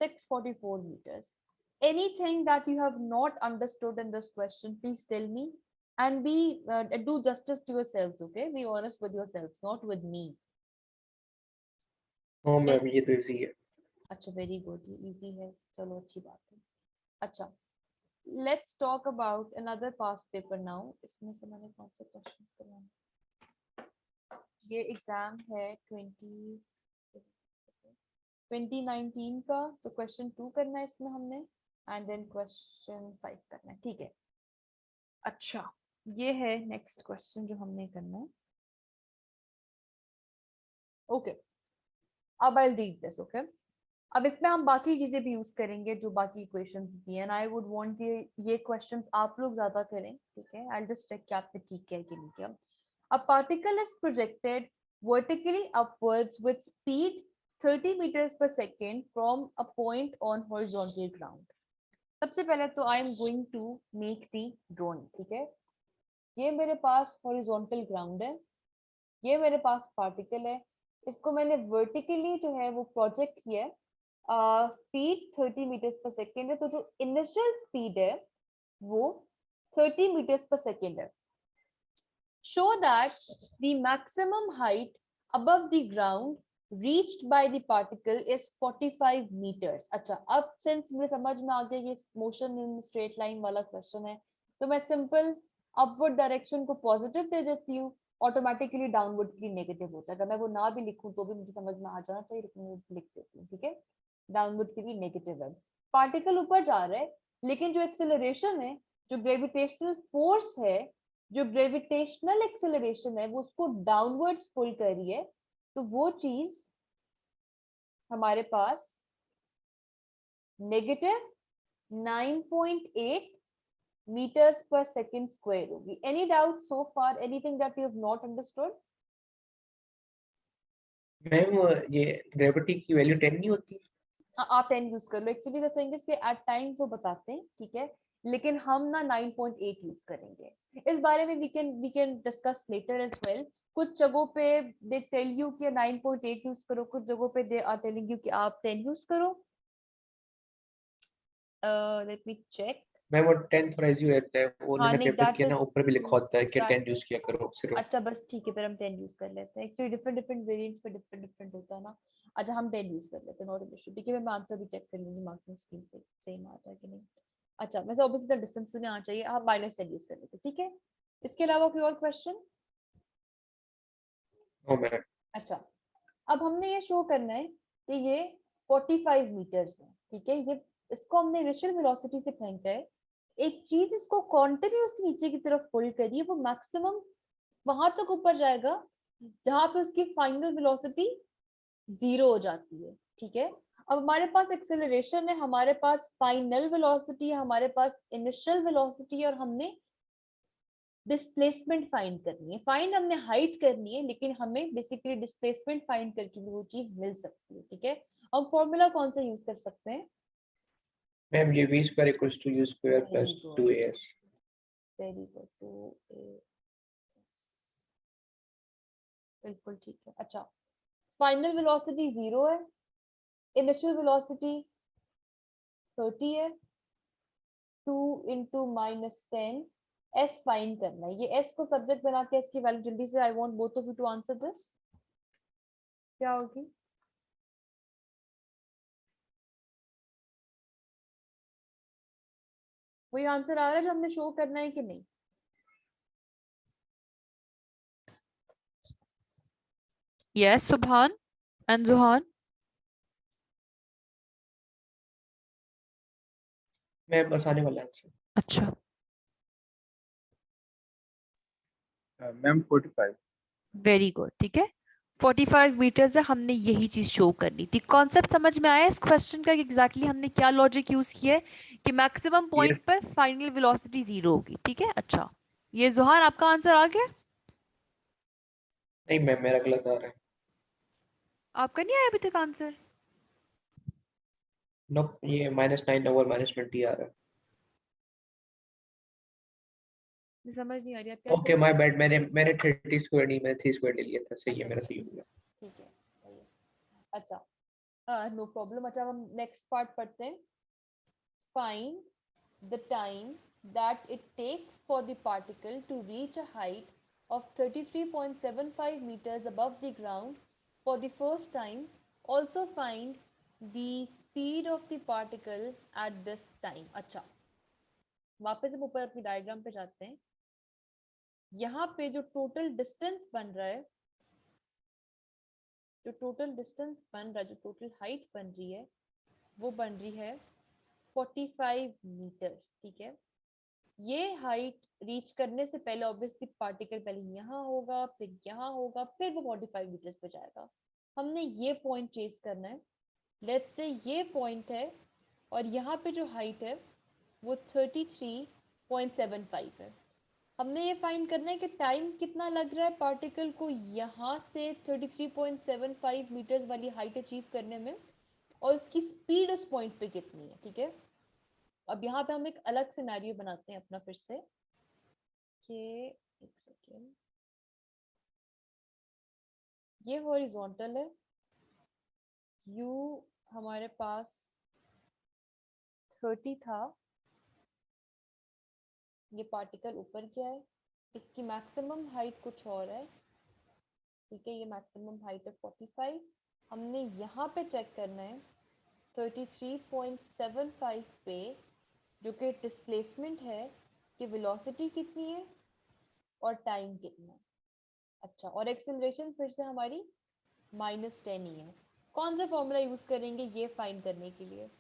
644 meters। Anything that you have not understood in this question, please tell me, and be do justice to yourselves, okay? Be honest with yourselves, not with me। हाँ मैम ये तो इजी है। अच्छा, वेरी गुड, ये इजी है, चलो अच्छी बात है। अच्छा, let's talk about another past paper now. इसमें से मैंने कौन से क्वेश्चंस करवाए? ये एग्जाम है 2019 का, तो क्वेश्चन 2 करना है इसमें हमने, एंड देन क्वेश्चन 5 करना है, ठीक है। अच्छा, ये है नेक्स्ट क्वेश्चन जो हमने करना है। ओके, अब आई रीड दिस, ओके। अब इसमें हम बाकी चीजें भी यूज करेंगे जो बाकी इक्वेशंस दी हैं, एंड आई वुड वांट ये क्वेश्चंस आप लोग ज्यादा करें, ठीक है। आई जस्ट चेक कि आपने ठीक किया कि नहीं किया। A particle is projected vertically upwards with speed 30 meters per second from a point on horizontal ground। सबसे पहले तो I am going to make the drawing, ठीक है। ये मेरे पास हॉरिजॉन्टल ग्राउंड है, ये मेरे पास पार्टिकल है, इसको मैंने वर्टिकली जो है वो प्रोजेक्ट किया है। स्पीड 30 मीटर्स पर सेकेंड है, तो जो इनिशियल स्पीड है वो 30 meters per second है। Show that the maximum height above the ground reached by the particle is 45 meters। अच्छा, अब सिंस मुझे समझ में आ गया ये मोशन इन स्ट्रेट लाइन वाला क्वेश्चन है, तो मैं सिंपल अपवर्ड डायरेक्शन को पॉजिटिव दे देती हूँ, ऑटोमेटिकली डाउनवर्ड के लिए नेगेटिव हो जाएगा। मैं वो ना भी लिखूं तो भी मुझे समझ में आ जाना चाहिए, लेकिन मैं लिख देती हूँ, ठीक है। डाउनवर्ड के लिए नेगेटिव है, पार्टिकल ऊपर जा रहा है, लेकिन जो एक्सेलरेशन है, जो ग्रेविटेशनल फोर्स है, जो ग्रेविटेशनल एक्सेलरेशन है, वो उसको डाउनवर्ड्स पुल कर रही है। तो वो चीज हमारे पास negative 9.8 meters per second square होगी। Any doubt so far? Anything that you have not understood? Ma'am ये ग्रेविटी की वैल्यू 10 नहीं होती? आप 10 यूज कर लो। एक्चुअली द थिंग इज कि एट टाइम्स वो बताते हैं, ठीक है, लेकिन हम ना 9.8 यूज करेंगे। इस बारे में we can discuss later as well. कुछ जगहों पे दे टेल यू कि 9.8 यूज करो, कुछ जगहों पे दे आर टेलिंग यू कि आप 10 यूज करो। Let me check. मैम वो 10 थोड़ा इजी रहता है, वो हाँ उन्होंने नहीं, पेपर दैट किया ना, इज ऊपर भी लिखा होता है कि 10 दैट। यूज किया करो सिर्फ। अच्छा बस ठीक है, फिर हम 10 यूज कर लेते हैं। एक्चुअली डिफरेंट डिफरेंट वेरिएंट्स पे डिफरेंट डिफरेंट होता है ना। अच्छा, हम 10 यूज कर लेते हैं, नॉट एन इशू, ठीक है। मैं आंसर भी चेक कर लूंगी मार्किंग स्कीम से सेम आ जाए कि नहीं। अच्छा, वैसे ऑब्वियसली द डिफरेंस में आ चाहिए, आप -10 यूज कर लेते हैं, ठीक है। इसके अलावा कोई और क्वेश्चन? No ma'am. अच्छा, अब हमने ये शो करना है कि ये 45 मीटर्स है, ठीक है। ये इसको हमने इनिशियल वेलोसिटी से फेंका है। एक चीज इसको कॉन्टिन्यूस नीचे की तरफ पुल करिए, वो मैक्सिमम वहां तक ऊपर जाएगा जहां पे उसकी फाइनल वेलोसिटी 0 हो जाती है, ठीक है। अब हमारे पास एक्सेलरेशन है, हमारे पास फाइनल वेलोसिटी है, हमारे पास इनिशियल वेलोसिटी है, और हमने डिस्प्लेसमेंट फाइंड करनी है। फाइंड हमने हाइट करनी है, लेकिन हमें बेसिकली डिस्प्लेसमेंट फाइंड करके भी वो चीज मिल सकती है, ठीक है। हम फॉर्मूला कौन सा यूज कर सकते हैं? मैम ये v square equals to u square very plus good, 2as। Very good, तो बिल्कुल ठीक है। अच्छा, फाइनल वेलोसिटी 0 है, इनिशियल वेलोसिटी 30 है, 2 into -10 s फाइंड करना है। ये s को सब्जेक्ट बना के s की वैल्यू जल्दी से, I want both of you to answer this. क्या होगी? वही आंसर आ रहा है जो हमने शो करना है कि नहीं? Yes, Subhan and Zuhan. मैं बस आने वाला आंसर। अच्छा, मैम 45। Very good. ठीक है, 45 मीटर से हमने यही चीज शो करनी थी। कॉन्सेप्ट समझ में आया इस क्वेश्चन का कि एग्जैक्टली हमने क्या लॉजिक यूज किया है कि मैक्सिमम पॉइंट Yes. पर फाइनल वेलोसिटी 0 होगी। ठीक है, अच्छा, ये जुहान आपका आंसर आ गया? नहीं मैम, मेरा गलत आ रहा है। आपका नहीं आया अभी तक आंसर? नो, ये -9 ओवर -20 आ रहा है। मुझे समझ नहीं आ रही आप क्या ओके माय बैड, मैंने 30 स्क्वायर नहीं, मैंने 3 स्क्वायर ले लिया था। सही है, मेरा सही हो गया। ठीक है, सही है। अच्छा, नो प्रॉब्लम। अच्छा, हम नेक्स्ट पार्ट पढ़ते हैं। Find the time that it takes for the particle to reach a height of 33.75 meters above the ground for the first time. Also find the speed of the particle at this time. अच्छा, वापस हम ऊपर अपनी डायग्राम पे जाते हैं। यहाँ पे जो टोटल डिस्टेंस बन रहा है, जो टोटल हाइट बन रही है, वो बन रही है 45 मीटर्स। ठीक है, ये हाइट रीच करने से पहले ऑब्वियसली पार्टिकल पहले यहाँ होगा, फिर यहाँ होगा, फिर वो 45 मीटर्स पे जाएगा। हमने ये पॉइंट चेस करना है। लेट्स से ये पॉइंट है और यहाँ पे जो हाइट है वो 33.75 है। हमने ये फाइंड करना है कि टाइम कितना लग रहा है पार्टिकल को यहाँ से 33.75 मीटर्स वाली हाइट अचीव करने में, और उसकी स्पीड उस पॉइंट पे कितनी है। ठीक है, अब यहाँ पे हम एक अलग सिनेरियो बनाते हैं अपना फिर से कि एक सेकेंड, ये हॉरिजॉन्टल है, यू हमारे पास 30 था, ये पार्टिकल ऊपर गया है, इसकी मैक्सिमम हाइट कुछ और है। ठीक है, ये मैक्सिमम हाइट है 45। हमने यहाँ पे चेक करना है 33.75 पे, जो कि डिस्प्लेसमेंट है, कि वेलोसिटी कितनी है और टाइम कितना है। अच्छा, और एक्सेलरेशन फिर से हमारी -10 ही है। कौन सा फॉर्मूला यूज करेंगे ये फाइंड करने के लिए?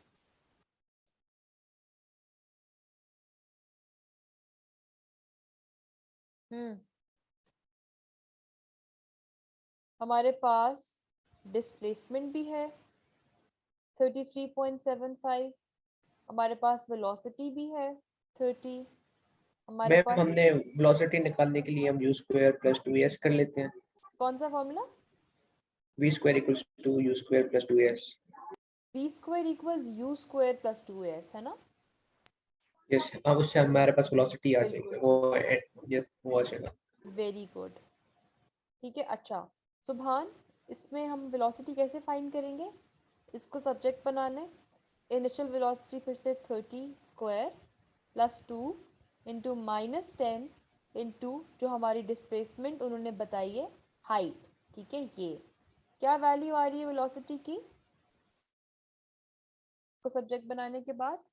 हमारे पास डिस्प्लेसमेंट भी है 33.75, हमारे पास वेलोसिटी भी है 30, हमारे मैम पास हमने वेलोसिटी निकालने के लिए हम u स्क्वायर प्लस 2s कर लेते हैं। कौन सा formula? v square equals to u square plus 2s। v square equals u square plus 2s, है ना? यस, अब उससे हमारे पास वेलोसिटी आ जाएगी, बिल्कुल वो आ जाएगा। Very good. ठीक है, अच्छा सुभान, इसमें हम वेलोसिटी कैसे फाइंड करेंगे? इसको सब्जेक्ट बनाना है। इनिशियल वेलोसिटी फिर से 30 स्क्वायर प्लस 2 इंटू -10 इंटू जो हमारी डिस्प्लेसमेंट उन्होंने बताई है हाइट। ठीक है, ये क्या वैल्यू आ रही है वेलोसिटी की को सब्जेक्ट बनाने के बाद?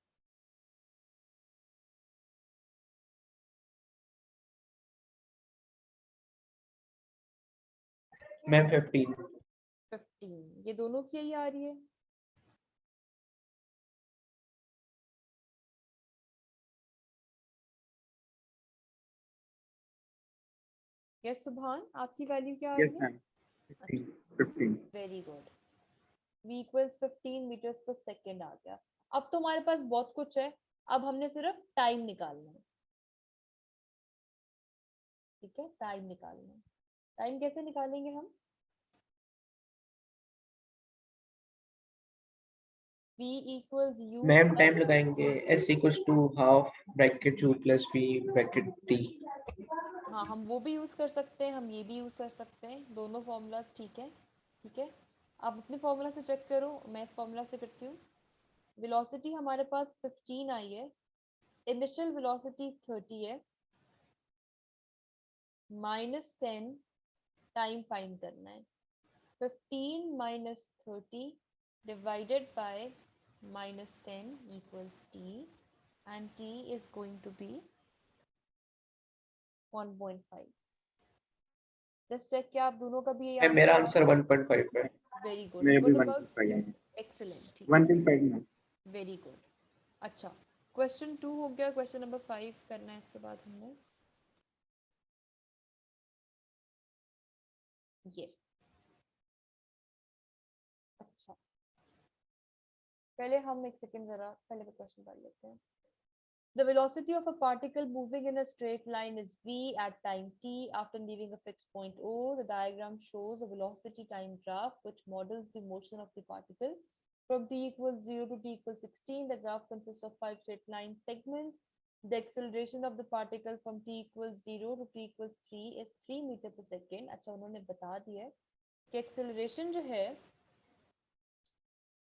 मैम 15। 15, ये दोनों की यही आ रही है। यस सुभान, आपकी वैल्यू क्या आ Yes, रही है? ma'am. 15. 15. Very good, v equals 15 metres per second आ गया। अब तो हमारे पास बहुत कुछ है, अब हमने सिर्फ टाइम निकालना है। ठीक है, टाइम निकालना है। टाइम कैसे निकालेंगे हम? v equals u ma'am time लगाएंगे s equals to half bracket u plus v bracket t। हाँ, हम वो भी यूज कर सकते हैं, हम ये भी यूज कर सकते हैं, दोनों फॉर्मूलाज ठीक है। ठीक है, आप अपने फॉर्मूला से चेक करो, मैं इस फॉर्मूला से करती हूँ। वेलोसिटी हमारे पास 15 आई है, इनिशियल वेलोसिटी 30 है, -10 टाइम फाइंड करना है। 15 minus 30 divided by minus 10 equals t, and t is going to be 1.5. Just check किया आप दोनों का भी ये मेरा आंसर 1.5 है। Very good. मेरा भी व्हाट अबाउट 1.5 है। एक्सीलेंट, ठीक 1.5 में। Very good. अच्छा, क्वेश्चन 2 हो गया, क्वेश्चन नंबर 5 करना है इसके बाद हमने ये। अच्छा, पहले हम एक सेकंड जरा पहले क्वेश्चन पढ़ लेते हैं। The velocity of a particle moving in a straight line is v at time t after leaving a fixed point O. The diagram shows a velocity time graph which models the motion of the particle from t equals 0 to t equals 16. The graph consists of 5 straight line segments. The acceleration of the particle from t equals 0 to t equals 3 is 3 meter per second. अच्छा, उन्होंने बता दिया है कि acceleration जो है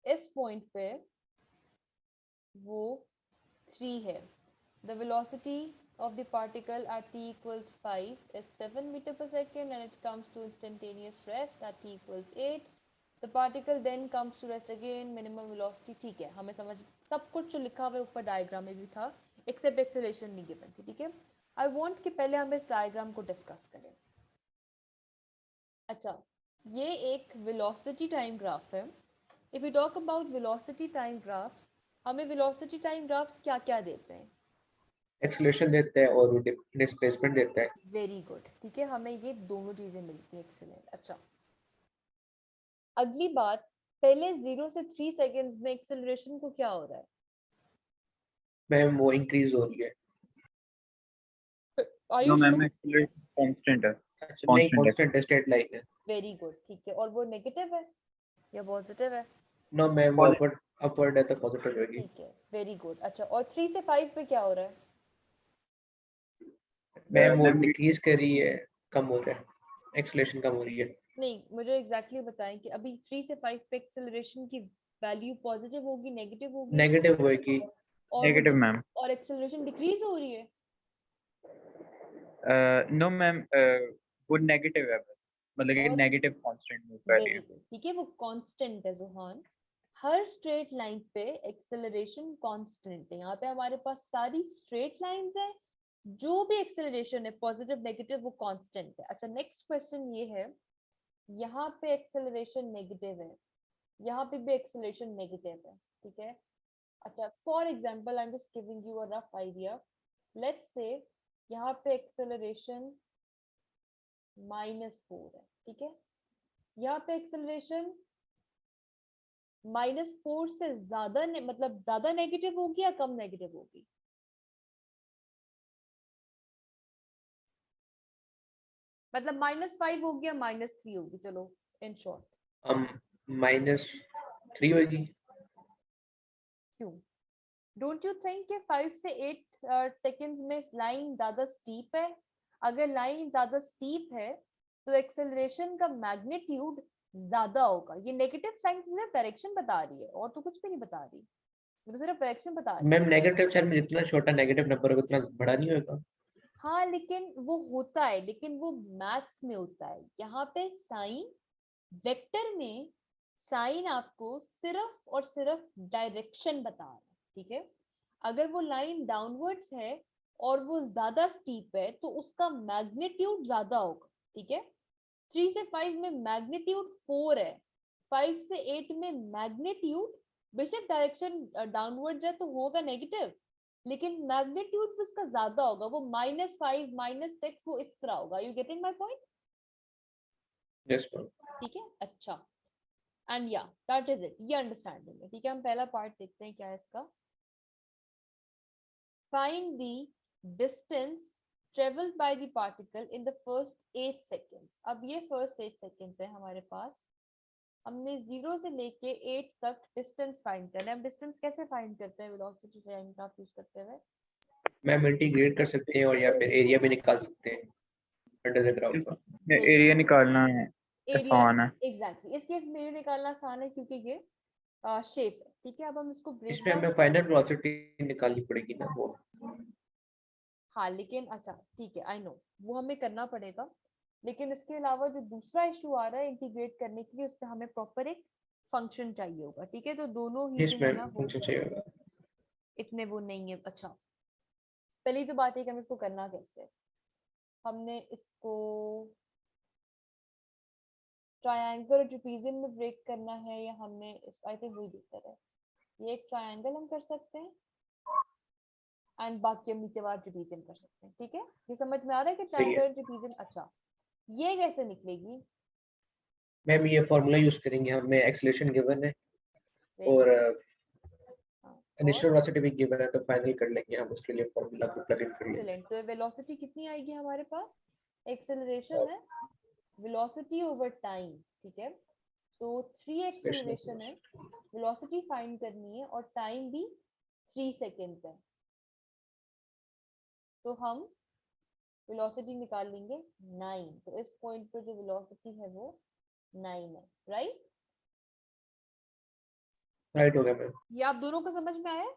इस पॉइंट पे वो 3 है। The velocity of the particle at t equals 5 is 7 meter per second and it comes to instantaneous rest at t equals 8. The particle then comes to rest again, minimum velocity, ठीक है, हमें समझ सब कुछ जो लिखा हुआ है ऊपर डायग्राम में भी था except acceleration नहीं given थी, ठीक है। I want कि पहले हम इस डायग्राम को डिस्कस करें। अच्छा, ये एक velocity time graph है। If we talk about velocity time graphs, हमें velocity time graphs क्या क्या देते हैं? एक्सेलरेशन देता है और डिस्प्लेसमेंट देता है। वेरी गुड, ठीक है, हमें ये दोनों चीजें मिलती हैं। एक्सीलेंट। अच्छा, अगली बात, पहले 0 से 3 सेकंड्स में एक्सेलरेशन को क्या हो रहा है? मैम वो इंक्रीज हो रही है। Are no you ma'am, sure? Acceleration constant है। अच्छा नहीं, Constant है। कांस्टेंट स्ट्रेट लाइन है। वेरी गुड, ठीक है, और वो नेगेटिव है या पॉजिटिव है? नो मैम वो Positive। अपवर्ड है तो पॉजिटिव होगी। ठीक है, वेरी गुड। अच्छा, और 3 से 5 पे क्या हो रहा है? मैम वो मैम डिक्रीज कर रही है, कम हो रहा है, एक्सेलरेशन कम हो रही है। नहीं, मुझे एग्जैक्टली बताएं कि अभी 3 से 5 पे एक्सेलरेशन की वैल्यू पॉजिटिव होगी, नेगेटिव होगी? नेगेटिव होगी। और नेगेटिव मैम। और एक्सेलरेशन डिक्रीज हो रही है? नो मैम, वो नेगेटिव है बस, मतलब कि और नेगेटिव कांस्टेंट मूव कर रही वेरी है। गुड, ठीक है, वो कांस्टेंट है जोहान। हर स्ट्रेट लाइन पे एक्सेलरेशन कांस्टेंट है। यहाँ पे हमारे पास सारी स्ट्रेट लाइंस है, जो भी एक्सेलरेशन है पॉजिटिव नेगेटिव वो कांस्टेंट है। अच्छा, नेक्स्ट क्वेश्चन ये है, यहाँ पे एक्सेलरेशन नेगेटिव है, यहाँ पे भी एक्सेलरेशन नेगेटिव है, ठीक है। अच्छा, for example I am just giving you a rough idea. Let's say यहाँ पे एक्सेलरेशन -4 है, ठीक है। यहाँ पे एक्सेलरेशन -4 से ज्यादा मतलब ज्यादा नेगेटिव होगी या कम नेगेटिव होगी? मतलब -5 होगी या -3 होगी? चलो इन शॉर्ट। -3 होगी। क्यों? डोंट यू थिंक कि 5 से 8 सेकंड्स में लाइन ज्यादा स्टीप है? अगर लाइन ज्यादा स्टीप है तो एक्सेलरेशन का मैग्नीट्यूड ज्यादा होगा। ये नेगेटिव साइन सिर्फ डायरेक्शन बता रही है और तो कुछ भी नहीं बता रही, तो सिर्फ डायरेक्शन बता रही है। मैम नेगेटिव साइड में जितना छोटा नेगेटिव नंबर होगा उतना बड़ा नहीं होगा। हाँ, लेकिन वो होता है, लेकिन वो मैथ्स में होता है। यहाँ पे साइन वेक्टर में साइन आपको सिर्फ और सिर्फ डायरेक्शन बता रहा है, ठीक है। अगर वो लाइन डाउनवर्ड्स है और वो ज्यादा स्टीप है तो उसका मैग्नीट्यूड ज्यादा होगा, ठीक है। 3 से 5 में मैग्नीट्यूड 4 है, 5 से 8 में मैग्नीट्यूड बेशक डायरेक्शन डाउनवर्ड है तो होगा नेगेटिव, लेकिन मैग्नीट्यूड उसका ज्यादा होगा, वो -5 -6 वो इस तरह होगा। You getting my point? Yes ma'am. ठीक है, अच्छा, एंड या दैट इज इट, ये अंडरस्टैंडिंग है, ठीक है। हम पहला पार्ट देखते हैं क्या है इसका। Find the distance traveled by the particle in the first 8 seconds. अब ये first 8 seconds है हमारे पास। हमने 0 से लेके 8 तक डिस्टेंस फाइंड करना है। हम डिस्टेंस कैसे फाइंड करते हैं वेलोसिटी टाइम ग्राफ यूज करते हुए? मैम इंटीग्रेट कर सकते हैं और या फिर एरिया भी निकाल सकते हैं अंडर द ग्राफ का। एरिया निकालना है एरिया, आसान है। एग्जैक्टली, इस केस में एरिया निकालना आसान है क्योंकि ये शेप है, ठीक है। अब हम इसको ब्रेक इसमें डाउन, हमें फाइनल वेलोसिटी निकालनी पड़ेगी ना वो। हाँ लेकिन अच्छा ठीक है, आई नो वो हमें करना पड़ेगा, लेकिन इसके अलावा जो दूसरा इशू आ रहा है इंटीग्रेट करने के लिए, उस पर हमें प्रॉपर एक फंक्शन चाहिए होगा, ठीक है। तो दोनों ही यस जो है मैम, ना वो फंक्शन चाहिए होगा। इतने वो नहीं है। अच्छा, पहली तो बात है कि हमें इसको करना कैसे है। हमने इसको ट्रायंगल और ट्रेपेजियम में ब्रेक करना है, या हमने आई थिंक वही बेहतर है। ये एक ट्रायंगल हम कर सकते हैं एंड बाकी हम नीचे वाला ट्रेपेजियम कर सकते हैं, ठीक है। ये समझ में आ रहा है कि सही है ट्रायंगल ट्रेपेजियम। अच्छा, ये कैसे निकलेगी? मैम, ये फॉर्मूला यूज करेंगे, हमें एक्सेलरेशन गिवन है वेरी और हाँ, इनिशियल और वेलोसिटी भी गिवन है, तो फाइनल कर लेंगे हम, उसके लिए फॉर्मूला को प्लग इन कर लेंगे। एक्सीलेंट। तो वेलोसिटी कितनी आएगी हमारे पास? एक्सेलरेशन है वेलोसिटी ओवर टाइम, ठीक है। तो 3 एक्सेलरेशन है, वेलोसिटी फाइंड करनी है और टाइम भी 3 सेकेंड्स है। तो हम वेलोसिटी निकाल लेंगे 9। तो इस पॉइंट पे जो वेलोसिटी है वो 9 है, राइट। राइट हो गया मैम। ये आप दोनों को समझ में आया?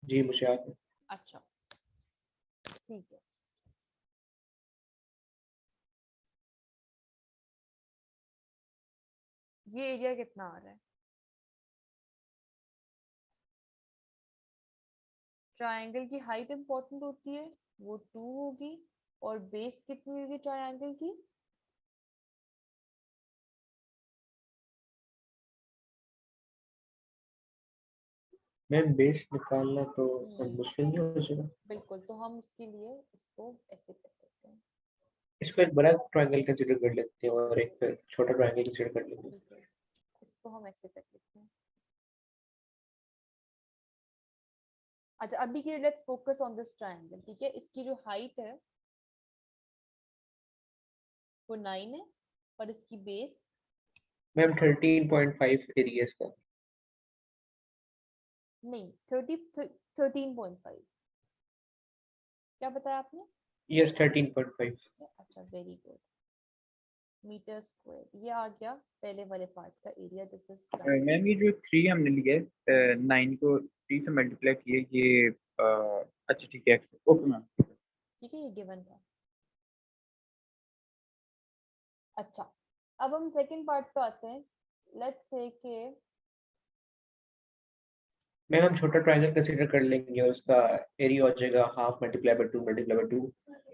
जी मुझे आप अच्छा, ठीक है। ये एरिया कितना आ रहा है? ट्रायंगल की हाइट इंपॉर्टेंट होती है, वो 2 होगी। और बेस कितनी होगी ट्रायंगल की? मैम, बेस निकालना तो हम्म, मुश्किल नहीं हो जाएगा? बिल्कुल। तो हम उसके लिए इसको ऐसे कर सकते हैं, इसको एक बड़ा ट्रायंगल कंसीडर कर लेते हैं और एक छोटा ट्रायंगल कंसीडर कर लेंगे। बिल्कुल। इसको हम ऐसे कर लेते हैं। अच्छा, अभी के लिए let's focus on this triangle, ठीक है। इसकी जो हाइट है वो 9 है, और इसकी बेस मैम 13.5 एरिया इसका। नहीं, 13.5। क्या बताया आपने? यस 13.5। अच्छा, वेरी गुड। मीटर स्क्वायर ये आ गया पहले वाले पार्ट का एरिया। दिस इज मैम ये जो 3 हमने लिया है 9 को 3 से मल्टीप्लाई किए ये अच्छा ठीक है ओके मैम। ठीक है, ये गिवन था। अच्छा, अब हम सेकंड पार्ट पे आते हैं। लेट्स से कि मैम हम छोटा ट्रायंगल कंसीडर कर लेंगे और उसका एरिया हो जाएगा half multiply by 2 multiply by 2,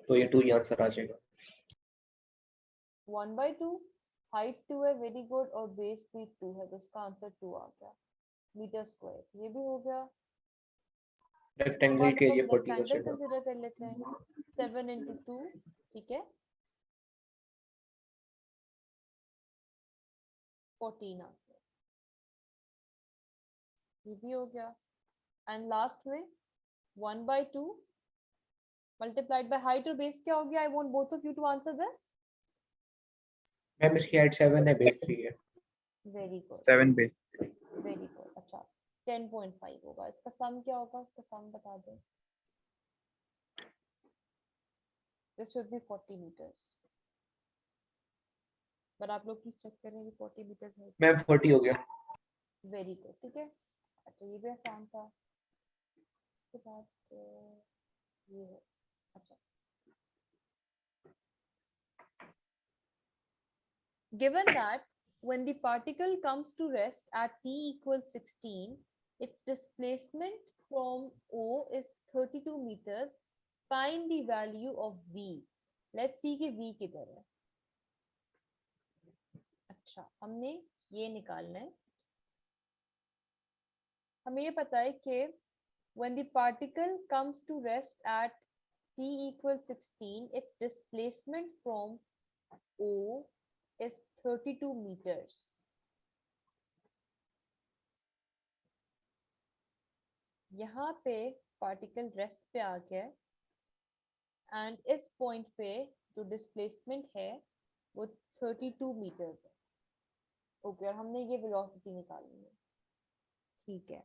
तो ये 2 ही आंसर आ जाएगा। 1/2, हाइट 2 है, वेरी गुड, और बेस भी 2 है, तो इसका आंसर 2 आ गया। मीटर स्क्वायर ये भी हो गया। इसके रेक्टेंगल बाद के अब एरिया हम 40 रेक्टेंगल बचेगा। कंसिडर कर लेते हैं। 7 into 2, ठीक है, 14 आ गया। ये भी हो गया। एंड लास्ट में 1/2 मल्टीप्लाइड बाय हाइट और बेस क्या हो गया? I want both of you to answer this. Ma'am इसकी हाइट 7 है, बेस 3 है। Very good, 7 base. Very good. अच्छा, 10.5 होगा। इसका सम क्या होगा? इसका सम बता दो। दिस शुड बी 40 meters, पर आप लोग प्लीज चेक करें कि 40 meters है। मैम 40 हो गया। वेरी गुड, ठीक है। अच्छा, ये भी आसान था। इसके बाद ये है। अच्छा, given that when the particle comes to rest at t equals 16, its displacement from O is 32 meters. Find the value of V. Let's see कि V किधर है। अच्छा, हमने ये निकालना है। हमें ये पता है कि when the particle comes to rest at t equals 16, its displacement from O is 32 meters. यहाँ पे पार्टिकल रेस्ट पे आ गया एंड इस पॉइंट पे जो डिस्प्लेसमेंट है वो 32 मीटर्स है। ओके, और हमने ये वेलोसिटी निकालनी है, ठीक है।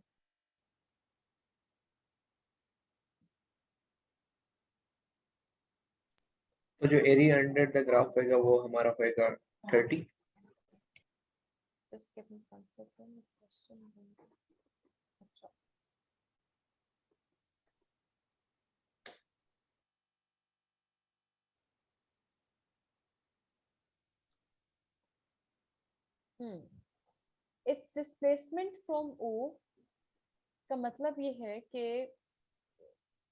तो जो एरिया अंडर द ग्राफ होगा वो हमारा होगा 30। Just give me 1 second, question. अच्छा, इट्स डिस्प्लेसमेंट फ्रॉम ओ का मतलब ये है कि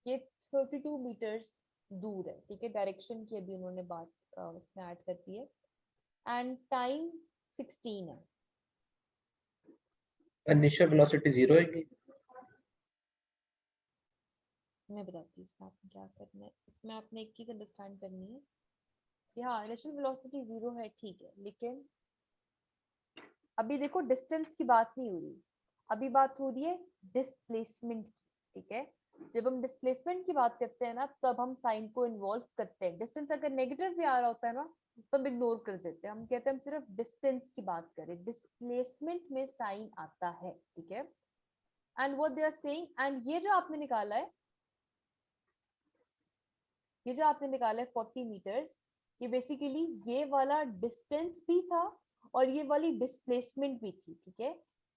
ये 32 मीटर्स दूर है, ठीक है, डायरेक्शन की अभी उन्होंने बात उसमें ऐड कर दी है, एंड टाइम 16 है। इनिशियल वेलोसिटी 0 है कि मैं बताती हूँ इसमें आपने क्या करना है। इसमें आपने एक चीज अंडरस्टैंड करनी है कि हाँ इनिशियल वेलोसिटी 0 है, ठीक है, लेकिन अभी देखो डिस्टेंस की बात नहीं हो रही, अभी बात हो रही है डिस्प्लेसमेंट की, ठीक है। जब हम डिस्प्लेसमेंट की बात करते हैं ना तब हम साइन को इन्वॉल्व करते हैं। डिस्टेंस अगर नेगेटिव भी आ रहा होता है ना तो हम इग्नोर कर देते हैं, हम कहते हैं हम सिर्फ डिस्टेंस की बात करें, डिस्प्लेसमेंट में साइन आता है, ठीक है। And what they are saying, and ये जो आपने निकाला है, ये जो आपने निकाला है 40 मीटर्स, ये बेसिकली ये वाला डिस्टेंस भी था और ये वाली डिस्प्लेसमेंट भी थी, ठीक है।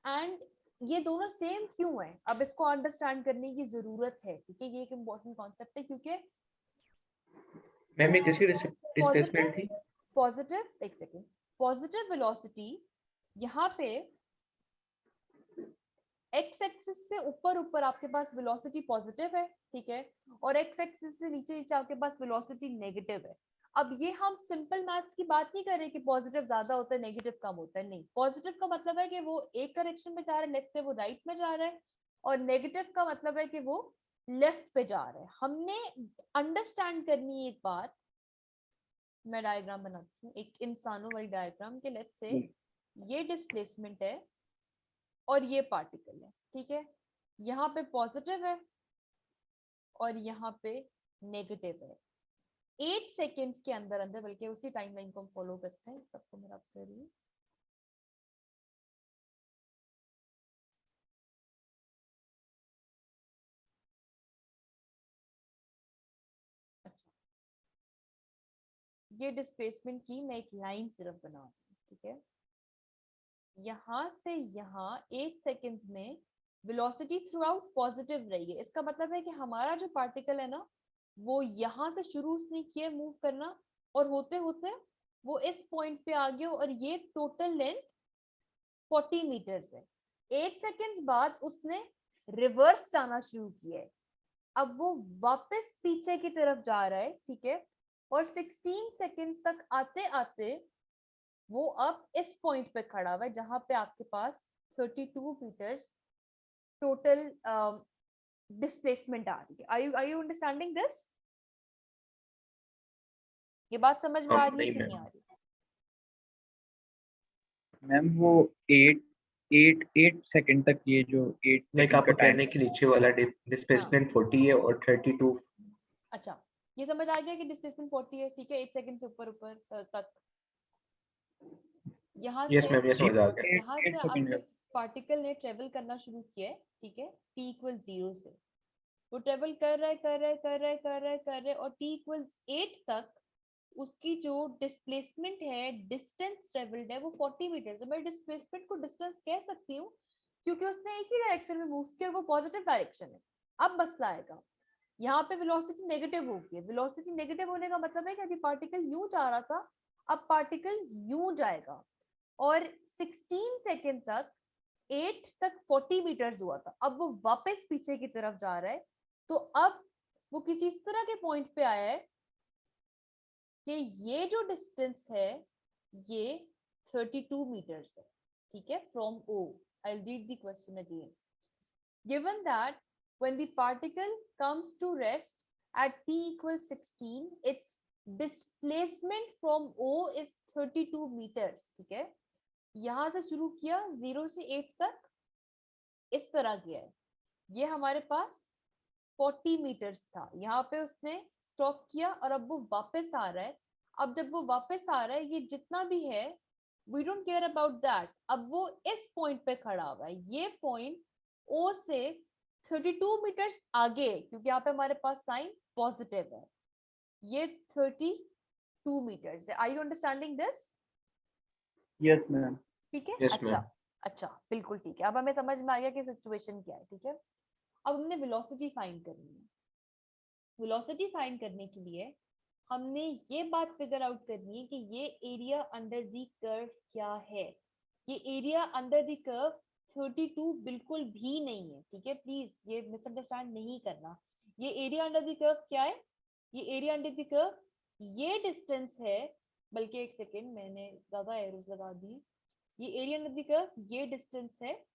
एंड ये दोनों सेम क्यों है, अब इसको अंडरस्टैंड करने की जरूरत है, ठीक है। ये एक इम्पोर्टेंट कॉन्सेप्ट है क्योंकि मैम ये किसकी डिस्प्लेसमेंट थी? पॉजिटिव, एक सेकेंड, पॉजिटिव वेलोसिटी यहाँ पे एक्स एक्सिस से ऊपर ऊपर आपके पास वेलोसिटी पॉजिटिव है, ठीक है, और एक्स एक्सिस से नीचे नीचे आपके पास वेलोसिटी नेगेटिव है। अब ये हम सिंपल मैथ्स की बात नहीं कर रहे कि पॉजिटिव ज्यादा होता है नेगेटिव कम होता है, नहीं, पॉजिटिव का मतलब है कि वो एक डायरेक्शन में जा रहा है, लेट्स से वो राइट में जा रहा है, और नेगेटिव का मतलब है कि वो लेफ्ट पे जा रहा है। हमने अंडरस्टैंड करनी एक बात, मैं डायग्राम बनाती हूँ, एक इंसानों वाली डायग्राम के, लेट्स से ये डिस्प्लेसमेंट है और ये पार्टिकल है, ठीक है, यहाँ पे पॉजिटिव है और यहाँ पे नेगेटिव है। 8 सेकेंड्स के अंदर अंदर, बल्कि उसी टाइमलाइन को हम फॉलो करते हैं, सबको मैं रब कर रही हूँ। अच्छा, ये डिस्प्लेसमेंट की मैं एक लाइन सिर्फ बना रही हूँ, ठीक है। यहाँ से यहाँ 8 सेकेंड्स में वेलोसिटी थ्रू आउट पॉजिटिव रही है। इसका मतलब है कि हमारा जो पार्टिकल है ना वो यहाँ से शुरू उसने किया मूव करना, और होते होते वो इस पॉइंट पे आ गया, और ये टोटल लेंथ 40 मीटर्स है। 8 सेकेंड्स बाद उसने रिवर्स जाना शुरू किया है, अब वो वापस पीछे की तरफ जा रहा है, ठीक है, और 16 सेकेंड्स तक आते आते वो अब इस पॉइंट पे खड़ा हुआ है जहां पे आपके पास 32 मीटर्स टोटल डिस्प्लेसमेंट आ रही है। Are you understanding this? ये बात समझ में आ रही है नहीं कि नहीं मैम, आ रही? मैम वो 8 सेकंड तक, ये जो 8 लाइक सेकंड आपको का टाइम, कहने के नीचे वाला हाँ, डिस्प्लेसमेंट 40 है और 32। अच्छा, ये समझ आ गया कि डिस्प्लेसमेंट 40 है, ठीक है, 8 सेकंड से ऊपर ऊपर तक। यहाँ यस से मैम, ये समझ आ गया। यहाँ से 8 सेकंड आपके का। पार्टिकल ने ट्रेवल करना शुरू किया है, ठीक है, t इक्वल 0 से वो ट्रेवल कर रहा है कर रहा है कर रहा है कर रहा है कर रहा है, और t इक्वल्स 8 तक उसकी जो डिस्प्लेसमेंट है, डिस्टेंस ट्रेवल्ड है, वो 40 मीटर है। मैं डिस्प्लेसमेंट को डिस्टेंस कह सकती हूँ क्योंकि उसने एक ही डायरेक्शन में मूव किया और वो पॉजिटिव डायरेक्शन है। अब मसला आएगा, यहाँ पे वेलोसिटी नेगेटिव होगी है। वेलोसिटी नेगेटिव होने का मतलब है कि अभी पार्टिकल यूं जा रहा था, अब पार्टिकल यूं जाएगा, और 16 सेकेंड तक 8 तक 40 मीटर्स हुआ था, अब वो वापस पीछे की तरफ जा रहा है। तो अब वो किसी इस तरह के पॉइंट पे आया है कि ये जो डिस्टेंस है ये 32 मीटर्स है, ठीक है, from O. I will read the question again. Given that when the particle comes to rest at t equals 16, its displacement from O is 32 meters, ठीक है। यहां से शुरू किया 0 से 8 तक, इस तरह किया है, ये हमारे पास 40 मीटर्स था, यहाँ पे उसने स्टॉप किया और अब वो वापस आ रहा है। अब जब वो वापस आ रहा है, ये जितना भी है we don't care about that, अब वो इस पॉइंट पे खड़ा हुआ है, ये पॉइंट ओ से 32 मीटर्स आगे है, क्योंकि यहाँ पे हमारे पास साइन पॉजिटिव है, ये 32 मीटर्स है। Are you understanding this? Yes ma'am. ठीक है, यस अच्छा मैम। अच्छा, बिल्कुल ठीक है, अब हमें समझ में आ गया कि सिचुएशन क्या है, ठीक है। अब हमने वेलोसिटी फाइंड करनी है। वेलोसिटी फाइंड करने के लिए हमने ये बात फिगर आउट करनी है कि ये एरिया अंडर दी कर्व क्या है, ये एरिया अंडर द कर्व 32 बिल्कुल भी नहीं है, ठीक है, प्लीज ये मिसअंडरस्टैंड नहीं करना। ये एरिया अंडर द कर्व क्या है, ये एरिया अंडर द कर्व ये डिस्टेंस है, बल्कि एक सेकेंड मैंने ज्यादा एरोस लगा दी, ये एरिया अंडर द कर्व ये डिस्टेंस है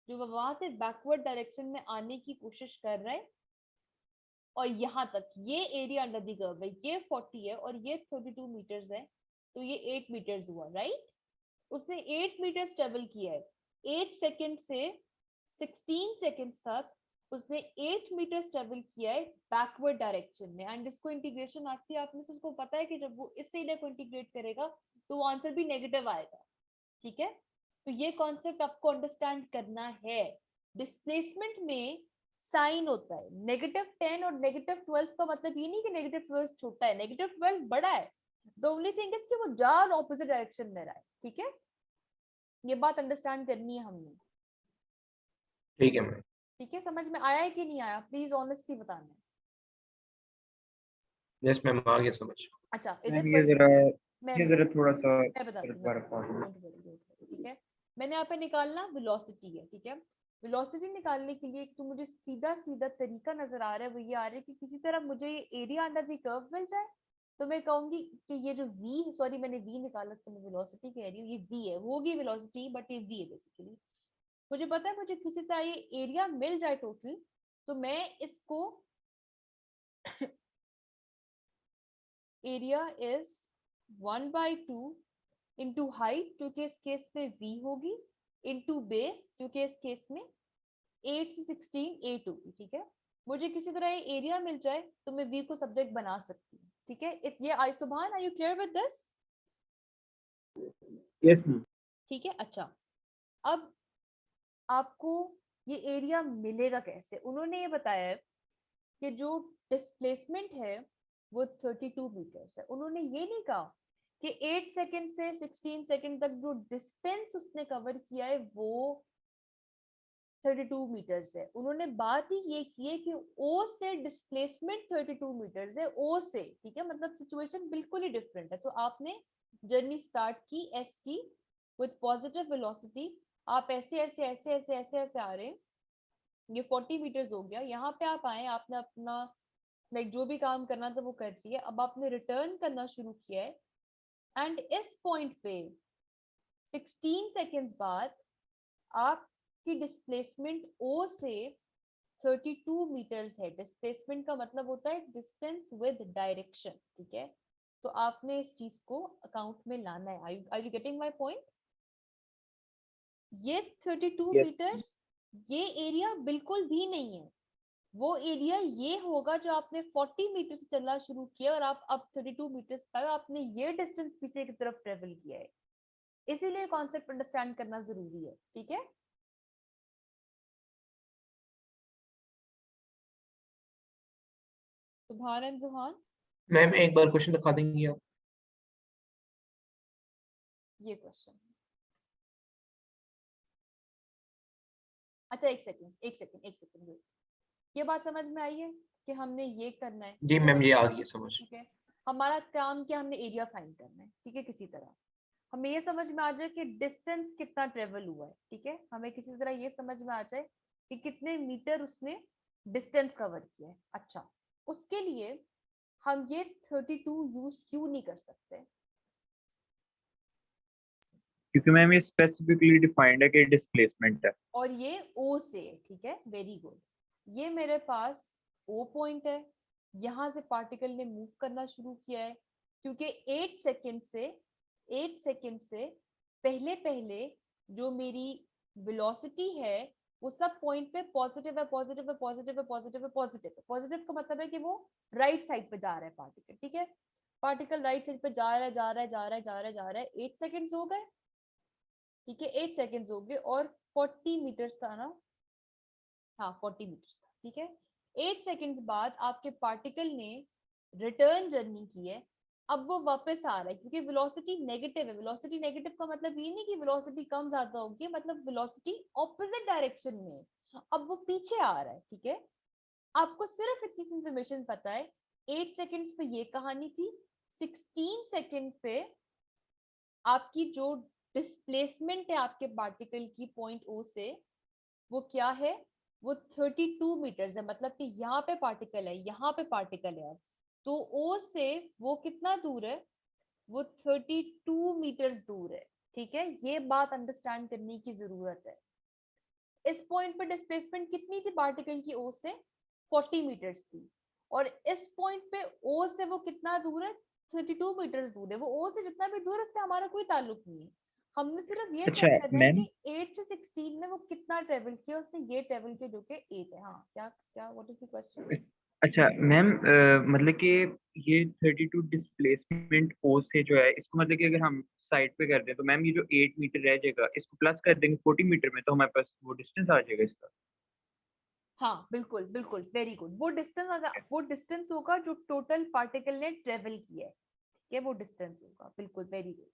जो वहां से बैकवर्ड डायरेक्शन में आने की कोशिश कर रहा है, और यहाँ तक ये एरिया अंडर द कर्व है, ये 40 है और ये 32 मीटर्स है, तो ये 8 मीटर्स हुआ, राइट। उसने 8 मीटर्स ट्रेवल किया है, 8 सेकंड से 16 सेकंड्स तक उसने 8 मीटर्स ट्रेवल किया है बैकवर्ड डायरेक्शन में। एंड इसको इंटीग्रेशन आती है, आपने उसको पता है कि जब वो इस एरिया को इंटीग्रेट करेगा तो वो आंसर भी नेगेटिव आएगा, ठीक है। तो ये कॉन्सेप्ट आपको अंडरस्टैंड करना है। डिस्प्लेसमेंट में साइन होता है, -10 और -12 का मतलब ये नहीं कि -12 छोटा है, -12 बड़ा है। द ओनली थिंग इज कि वो जा ऑपोजिट डायरेक्शन में रहा है, ठीक है। ये बात अंडरस्टैंड करनी है हमने, ठीक है मैम। ठीक है। समझ में आया है कि नहीं आया, प्लीज ऑनेस्टली बताना है। यस मैम, आ गया समझ। अच्छा मैम इधर ये जरा मैं थोड़ा सा बताती हूँ, दोबारा पढ़ ठीक है। मैंने यहाँ पे निकालना वेलोसिटी है, ठीक है। वेलोसिटी निकालने के लिए एक तो मुझे सीधा सीधा तरीका नजर आ रहा है, वो ये आ रहा है कि किसी तरह मुझे एरिया अंडर द कर्व मिल जाए, तो मैं कहूंगी कि ये जो v, सॉरी मैंने v निकाला, तो मैं वेलोसिटी कह रही हूँ, ये v है, वो होगी वेलोसिटी बट ये v है बेसिकली। मुझे पता है मुझे किसी तरह ये एरिया मिल जाए टोटल, तो मैं इसको एरिया इज 1/2 इंटू हाइट जो कि इस केस में v होगी, इंटू बेस जो कि इस केस में 8 से 16 8 होगी, ठीक है। मुझे किसी तरह ये एरिया मिल जाए तो मैं v को सब्जेक्ट बना सकती हूँ, ठीक है। ये आई Subhan, are you clear with this? Yes ma'am. ठीक है। अच्छा अब आपको ये एरिया मिलेगा कैसे, उन्होंने ये बताया है कि जो डिस्प्लेसमेंट है वो 32 मीटर्स है। उन्होंने ये नहीं कहा कि 8 सेकंड से 16 सेकंड तक जो डिस्टेंस उसने कवर किया है वो 32 मीटर्स है। उन्होंने बात ही ये की है कि ओ से डिस्प्लेसमेंट 32 मीटर्स है, ओ से, ठीक है। मतलब सिचुएशन बिल्कुल ही डिफरेंट है। तो आपने जर्नी स्टार्ट की एस की विद पॉजिटिव वेलोसिटी, आप ऐसे ऐसे ऐसे ऐसे ऐसे ऐसे आ रहे हैं, ये 40 मीटर्स हो गया, यहाँ पे आप आए, आपने अपना लाइक जो भी काम करना था वो कर लिया, अब आपने रिटर्न करना शुरू किया है, एंड इस पॉइंट पे 16 सेकेंड्स बाद आपकी डिस्प्लेसमेंट ओ से 32 मीटर्स है। डिस्प्लेसमेंट का मतलब होता है डिस्टेंस विद डायरेक्शन, ठीक है। तो आपने इस चीज को अकाउंट में लाना है। Are you getting my point? ये 32 Yes. मीटर्स ये एरिया बिल्कुल भी नहीं है, वो एरिया ये होगा जो आपने 40 मीटर से चलना शुरू किया और आप अब 32 मीटर पर आपने ये डिस्टेंस पीछे की तरफ ट्रेवल किया है। इसीलिए कॉन्सेप्ट अंडरस्टैंड करना जरूरी है, ठीक है। सुभान एंड जुहान, मैम एक बार क्वेश्चन दिखा देंगी आप? ये क्वेश्चन, अच्छा एक सेकंड वेट, ये बात समझ में आई है कि हमने ये करना है? जी मैम, ये आ गई समझ। ठीक है, हमारा काम क्या, हमने एरिया फाइंड करना है, ठीक है। किसी तरह हमें ये समझ में आ जाए कि डिस्टेंस कितना ट्रेवल हुआ है, ठीक है। हमें किसी तरह ये समझ में आ जाए कि कितने मीटर उसने डिस्टेंस कवर किया है। अच्छा, उसके लिए हम ये 32 यूज क्यों नहीं कर सकते? क्योंकि मैम ये स्पेसिफिकली डिफाइंड है कि डिस्प्लेसमेंट है। और ये ओ से है, ठीक है, वेरी गुड। ये मेरे पास ओ पॉइंट है, यहाँ से पार्टिकल ने मूव करना शुरू किया है, क्योंकि 8 सेकेंड से पहले पहले जो मेरी वेलोसिटी है वो सब पॉइंट पे पॉजिटिव है, पॉजिटिव है, पॉजिटिव है, पॉजिटिव है, पॉजिटिव है। पॉजिटिव का मतलब है कि वो राइट साइड पे जा रहा है पार्टिकल, ठीक है। पार्टिकल राइट साइड पे जा रहा है, जा रहा है, जा रहा है, जा रहा है, जा रहा है। 8 सेकेंड्स हो गए, ठीक है, 8 सेकेंड्स हो गए और 40 मीटर्स था ना, हाँ 40 मीटर्स था, ठीक है। 8 सेकेंड्स बाद आपके पार्टिकल ने रिटर्न जर्नी की है, अब वो वापस आ रहा है क्योंकि वेलोसिटी नेगेटिव है। वेलोसिटी नेगेटिव का मतलब ये नहीं कि वेलोसिटी कम ज्यादा होगी, मतलब वेलोसिटी ऑपोजिट डायरेक्शन में, अब वो पीछे आ रहा है, ठीक है। आपको सिर्फ इतनी इंफॉर्मेशन पता है, 8 सेकेंड्स पे ये कहानी थी, 16 सेकेंड पे आपकी जो डिस्प्लेसमेंट है आपके पार्टिकल की पॉइंट ओ से, वो क्या है, वो 32 मीटर्स है। मतलब कि यहाँ पे पार्टिकल है, यहाँ पे पार्टिकल है, तो ओ से वो कितना दूर है, वो 32 मीटर्स दूर है। ठीक है, ये बात अंडरस्टैंड करने की जरूरत है। इस पॉइंट पे डिस्प्लेसमेंट कितनी थी पार्टिकल की ओ से, 40 मीटर्स थी। और इस पॉइंट पे ओ से वो कितना दूर है, 32 मीटर्स दूर है। वो ओ से जितना भी दूर है उससे हमारा कोई ताल्लुक नहीं है। हमने सिर्फ ये अच्छा चेक करना है मैम, कि 8 से 16 में वो कितना ट्रेवल किया, उसने ये ट्रेवल किया जो कि 8 है। हाँ, क्या क्या व्हाट इज द क्वेश्चन? अच्छा मैम, मतलब कि ये 32 डिस्प्लेसमेंट ओ से जो है, इसको मतलब कि अगर हम साइड पे कर दें तो मैम ये जो 8 मीटर रह जाएगा, इसको प्लस कर देंगे 40 मीटर में, तो हमारे पास वो डिस्टेंस आ जाएगा इसका। हाँ बिल्कुल बिल्कुल, वेरी गुड। वो डिस्टेंस होगा जो टोटल पार्टिकल ने ट्रेवल किया है। ठीक है, वो डिस्टेंस होगा, बिल्कुल, very good,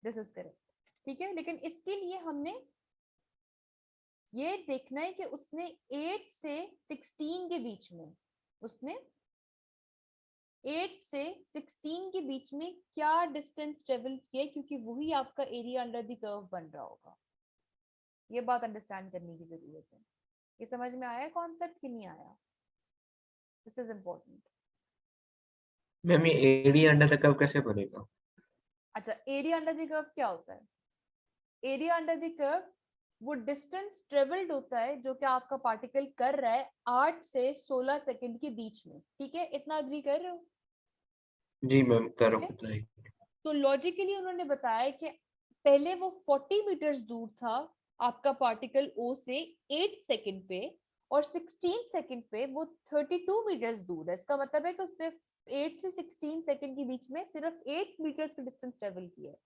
this is correct. ठीक है, लेकिन इसके लिए हमने ये देखना है कि उसने 8 से 16 के बीच में, उसने 8 से 16 के बीच में क्या डिस्टेंस ट्रेवल किया, क्योंकि वही आपका एरिया अंडर द कर्व बन रहा होगा। ये बात अंडरस्टैंड करने की जरूरत है। ये समझ में आया कॉन्सेप्ट कि नहीं आया? This is important. मैम ये एरिया अंडर द कर्व कैसे बनेगा? अच्छा, एरिया अंडर द कर्व क्या होता है? एरिया अंडर द कर्व वो डिस्टेंस ट्रेवल्ड होता है जो कि आपका पार्टिकल कर रहा है 8 से 16 सेकंड के बीच में। ठीक है, इतना अग्री कर रहे हो? जी मैम, कर ठीक है? उतना ही। तो लॉजिकली उन्होंने बताया कि पहले वो 40 मीटर्स दूर था आपका पार्टिकल ओ से 8 सेकंड पे, और 16 सेकंड पे वो 32 मीटर्स दूर है। इसका मतलब है कि उसने 8 से 16 सेकंड के बीच में सिर्फ 8 मीटर्स का डिस्टेंस ट्रेवल किया है।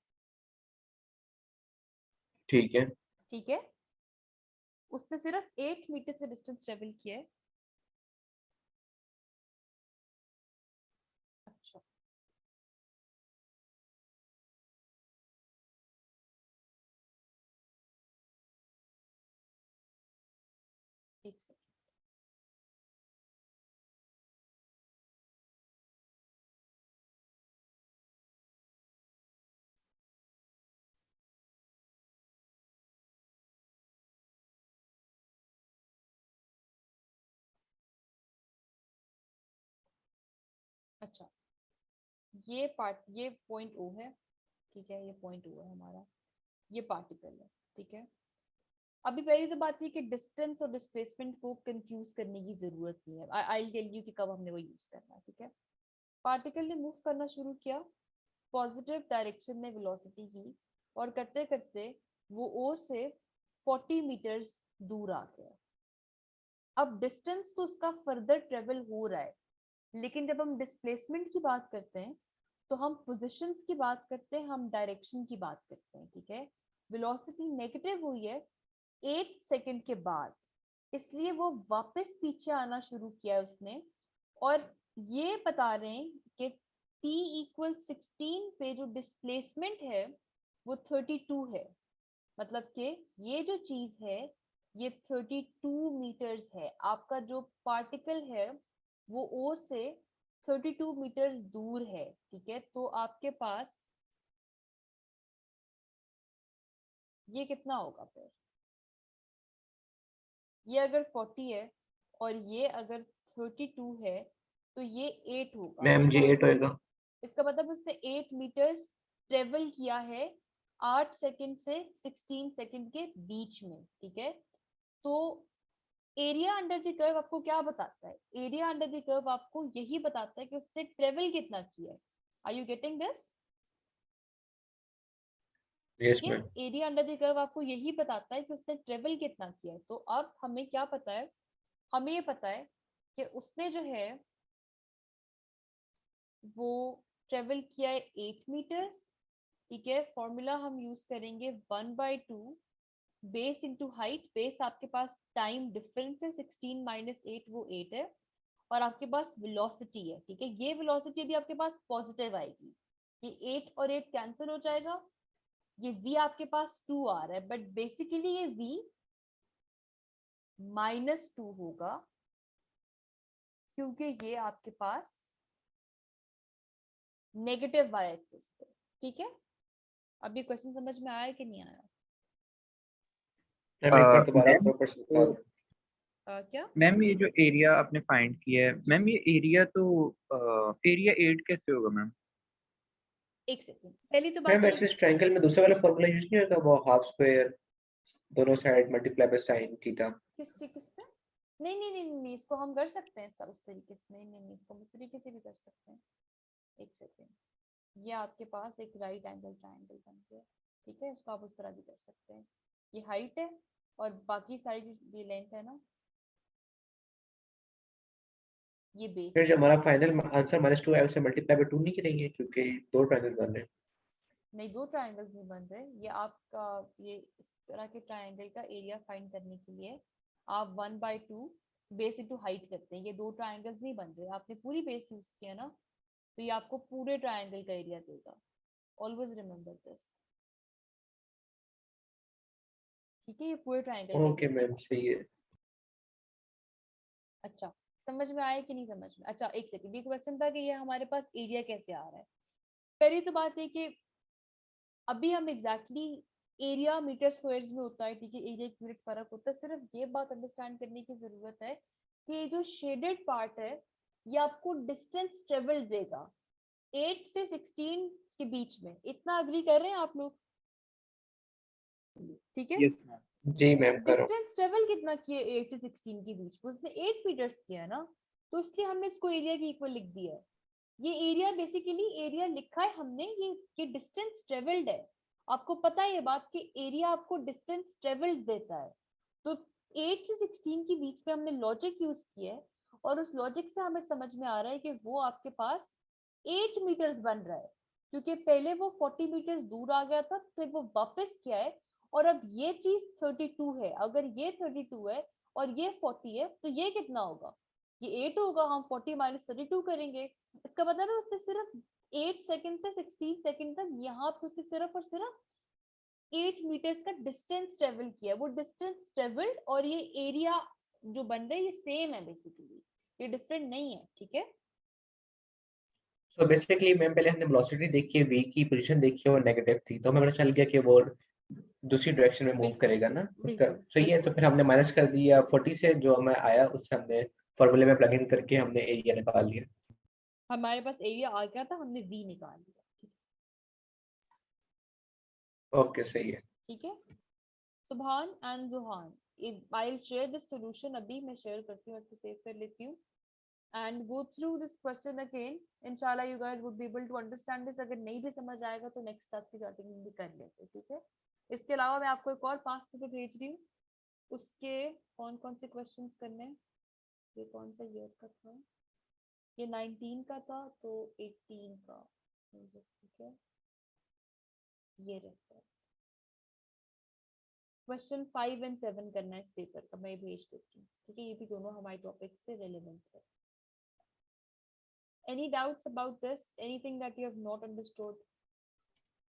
ठीक है। ठीक है, उसने सिर्फ 8 मीटर का डिस्टेंस ट्रेवल किया है। अच्छा, एक सेकंड। अच्छा, ये पॉइंट ओ है। ठीक है, ये पॉइंट ओ है हमारा, ये पार्टिकल है। ठीक है, अभी पहली तो बात ये कि डिस्टेंस और डिस्प्लेसमेंट को कंफ्यूज करने की जरूरत नहीं है। आई टेल यू कि कब हमने वो यूज करना है। ठीक है, पार्टिकल ने मूव करना शुरू किया पॉजिटिव डायरेक्शन में वेलोसिटी की, और करते करते वो ओ से 40 मीटर्स दूर आ गया। अब डिस्टेंस तो उसका फर्दर ट्रेवल हो रहा है, लेकिन जब हम डिस्प्लेसमेंट की बात करते हैं तो हम पोजीशंस की बात करते हैं, हम डायरेक्शन की बात करते हैं। ठीक है, वेलोसिटी नेगेटिव हुई है 8 सेकंड के बाद, इसलिए वो वापस पीछे आना शुरू किया उसने। और ये बता रहे हैं कि t इक्वल 16 पे जो डिस्प्लेसमेंट है वो 32 है। मतलब कि ये जो चीज है ये 32 मीटर्स है। आपका जो पार्टिकल है वो ओ से 32 मीटर्स दूर है। ठीक है, तो आपके पास ये कितना होगा फिर? ये अगर 40 है और ये अगर 32 है तो ये 8 होगा। मैम जी इसका 8 होएगा। इसका मतलब उसने 8 मीटर्स ट्रेवल किया है 8 सेकंड से 16 सेकंड के बीच में। ठीक है, तो एरिया अंडर द कर्व आपको क्या बताता है? एरिया अंडर द कर्व आपको यही बताता है कि उसने ट्रेवल कितना किया है। Are you getting this? Yes ठीक है, ma'am. Area under the curve आपको यही बताता है कि उसने ट्रेवल कितना किया है। तो अब हमें क्या पता है? हमें ये पता है कि उसने जो है वो ट्रेवल किया है 8 मीटर्स। ठीक है, फॉर्मूला हम यूज करेंगे 1/2 बेस इंटू हाइट। बेस आपके पास टाइम डिफरेंस है, 16 माइनस 8 वो 8 है, और आपके पास वेलोसिटी है। ठीक है, ये वेलोसिटी भी आपके पास पॉजिटिव आएगी। ये 8 और 8 कैंसिल हो जाएगा, ये v आपके पास 2 आ रहा है, बट बेसिकली ये v -2 होगा, क्योंकि ये आपके पास नेगेटिव y एक्सिस पे। ठीक है, अब ये क्वेश्चन समझ में आया कि नहीं आया? मैम एक बार दोबारा मैम, प्रॉपर समझा दो। क्या मैम ये जो एरिया आपने फाइंड किया है मैम, ये एरिया तो एरिया 8 कैसे होगा मैम? एक सेकंड, पहली तो मैम बात ये ऐसे इस ट्रायंगल में दूसरा वाला फॉर्मूला यूज नहीं होता, वो हाफ स्क्वायर दोनों side multiply by sin theta. किसने नहीं नहीं नहीं नहीं, इसको हम कर सकते हैं सब उस तरीके से, नहीं नहीं नहीं, इसको हम उस तरीके से भी कर सकते हैं। एक सेकंड, ये आपके पास एक राइट एंगल ट्रायंगल बन गया, ठीक है, इसको आप उस तरह भी कर सकते हैं। ये हाइट है और बाकी साइड ये लेंथ है ना, ये बेस फिर है। जो हमारा फाइनल आंसर -2 है उसे मल्टीप्लाई बाय 2 नहीं करेंगे क्योंकि दो ट्रायंगल बन रहे हैं। नहीं, दो ट्रायंगल्स नहीं बन रहे, ये आपका ये इस तरह के ट्रायंगल का एरिया फाइंड करने के लिए आप 1/2 बेस इंटू हाइट करते हैं। ये दो ट्रायंगल्स नहीं बन रहे, आपने पूरी बेस यूज किया ना, तो ये आपको पूरे ट्रायंगल का एरिया देगा। ऑलवेज रिमेम्बर दिस, ठीक है, ये पूरे ट्रायंगल का ओके एरिया। मैम सही है। अच्छा, समझ में आया कि नहीं समझ में? अच्छा एक सेकंड, ये क्वेश्चन था कि ये हमारे पास एरिया कैसे आ रहा है। पहली तो बात है कि अभी हम एग्जैक्टली एरिया मीटर स्क्वायर्स में होता है, ठीक है, एरिया एक यूनिट फर्क होता है। सिर्फ ये बात अंडरस्टैंड करने की जरूरत है कि ये जो शेडेड पार्ट है ये आपको डिस्टेंस ट्रेवल देगा 8 से 16 के बीच में। इतना अग्री कर रहे हैं आप लोग? ठीक है, यस मैम। जी मैम करो। डिस्टेंस ट्रेवल कितना किया 8 से 16 के बीच में? उसने 8 मीटर्स किया ना, तो इसलिए हमने इसको एरिया के इक्वल लिख दिया है। ये एरिया बेसिकली एरिया लिखा है हमने, ये डिस्टेंस ट्रेवल्ड है। आपको पता है ये बात कि एरिया आपको डिस्टेंस ट्रेवल्ड देता है। तो 8 से 16 के बीच में हमने लॉजिक यूज किया है और उस लॉजिक से हमें समझ में आ रहा है कि वो आपके पास 8 मीटर्स बन रहा है, क्योंकि पहले वो 40 मीटर्स दूर आ गया था, फिर वो वापस किया है और अब ये चीज 32 है। अगर ये 32 है और ये 40 है तो ये कितना होगा? ये 8 होगा। हम 40 माइनस 32 करेंगे, इसका मतलब है उसने सिर्फ 8 सेकंड से 16 सेकंड तक यहाँ पे उसने सिर्फ और सिर्फ 8 मीटर्स का डिस्टेंस ट्रेवल किया। वो डिस्टेंस ट्रेवल्ड और ये एरिया जो बन रहा है ये सेम है बेसिकली, ये डिफरेंट नहीं है, ठीक है। सो बेसिकली मैम पहले हमने वेलोसिटी देखी है, v की पोजीशन देखी है वो नेगेटिव थी, तो हमें पता चल गया कि वो दूसरी डायरेक्शन में मूव बिल्कुल करेगा ना उसका। बिल्कुल सही है, तो बिल्कुल, फिर हमने माइनस कर दिया 40 से, जो हमें आया उससे हमने फॉर्मूले में प्लग इन करके हमने एरिया निकाल लिया। हमारे पास एरिया आ गया था, हमने वी निकाल लिया, ओके सही है। ठीक है। सुभान and जुहान, I will share this solution, अभी मैं शेयर करती हूँ, इसको सेव कर लेती हूँ and go through this question again. Inshallah you guys would be able to understand this. अगर नहीं भी समझ आएगा तो नेक्स्ट क्लास की स्टार्टिंग में भी कर लेते, ठीक है। इसके अलावा मैं आपको एक और पास्ट पेपर भेज रही हूँ, उसके कौन कौन से क्वेश्चंस करने हैं। ये कौन सा ईयर का था? ये 19 का था, तो 18 का, ठीक है, ये रहता है। क्वेश्चन 5 एंड 7 करना है इस पेपर का, मैं भेज देती हूँ, ठीक है। ये भी दोनों हमारे टॉपिक से रिलेवेंट है। Any doubts about this? Anything that you have not understood?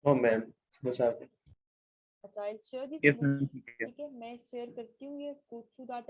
Oh ma'am समझ आ गया। अच्छा, I'll share the yes ma'am, solution, ठीक है। ठीक है, मैं शेयर करती हूँ ये, go through that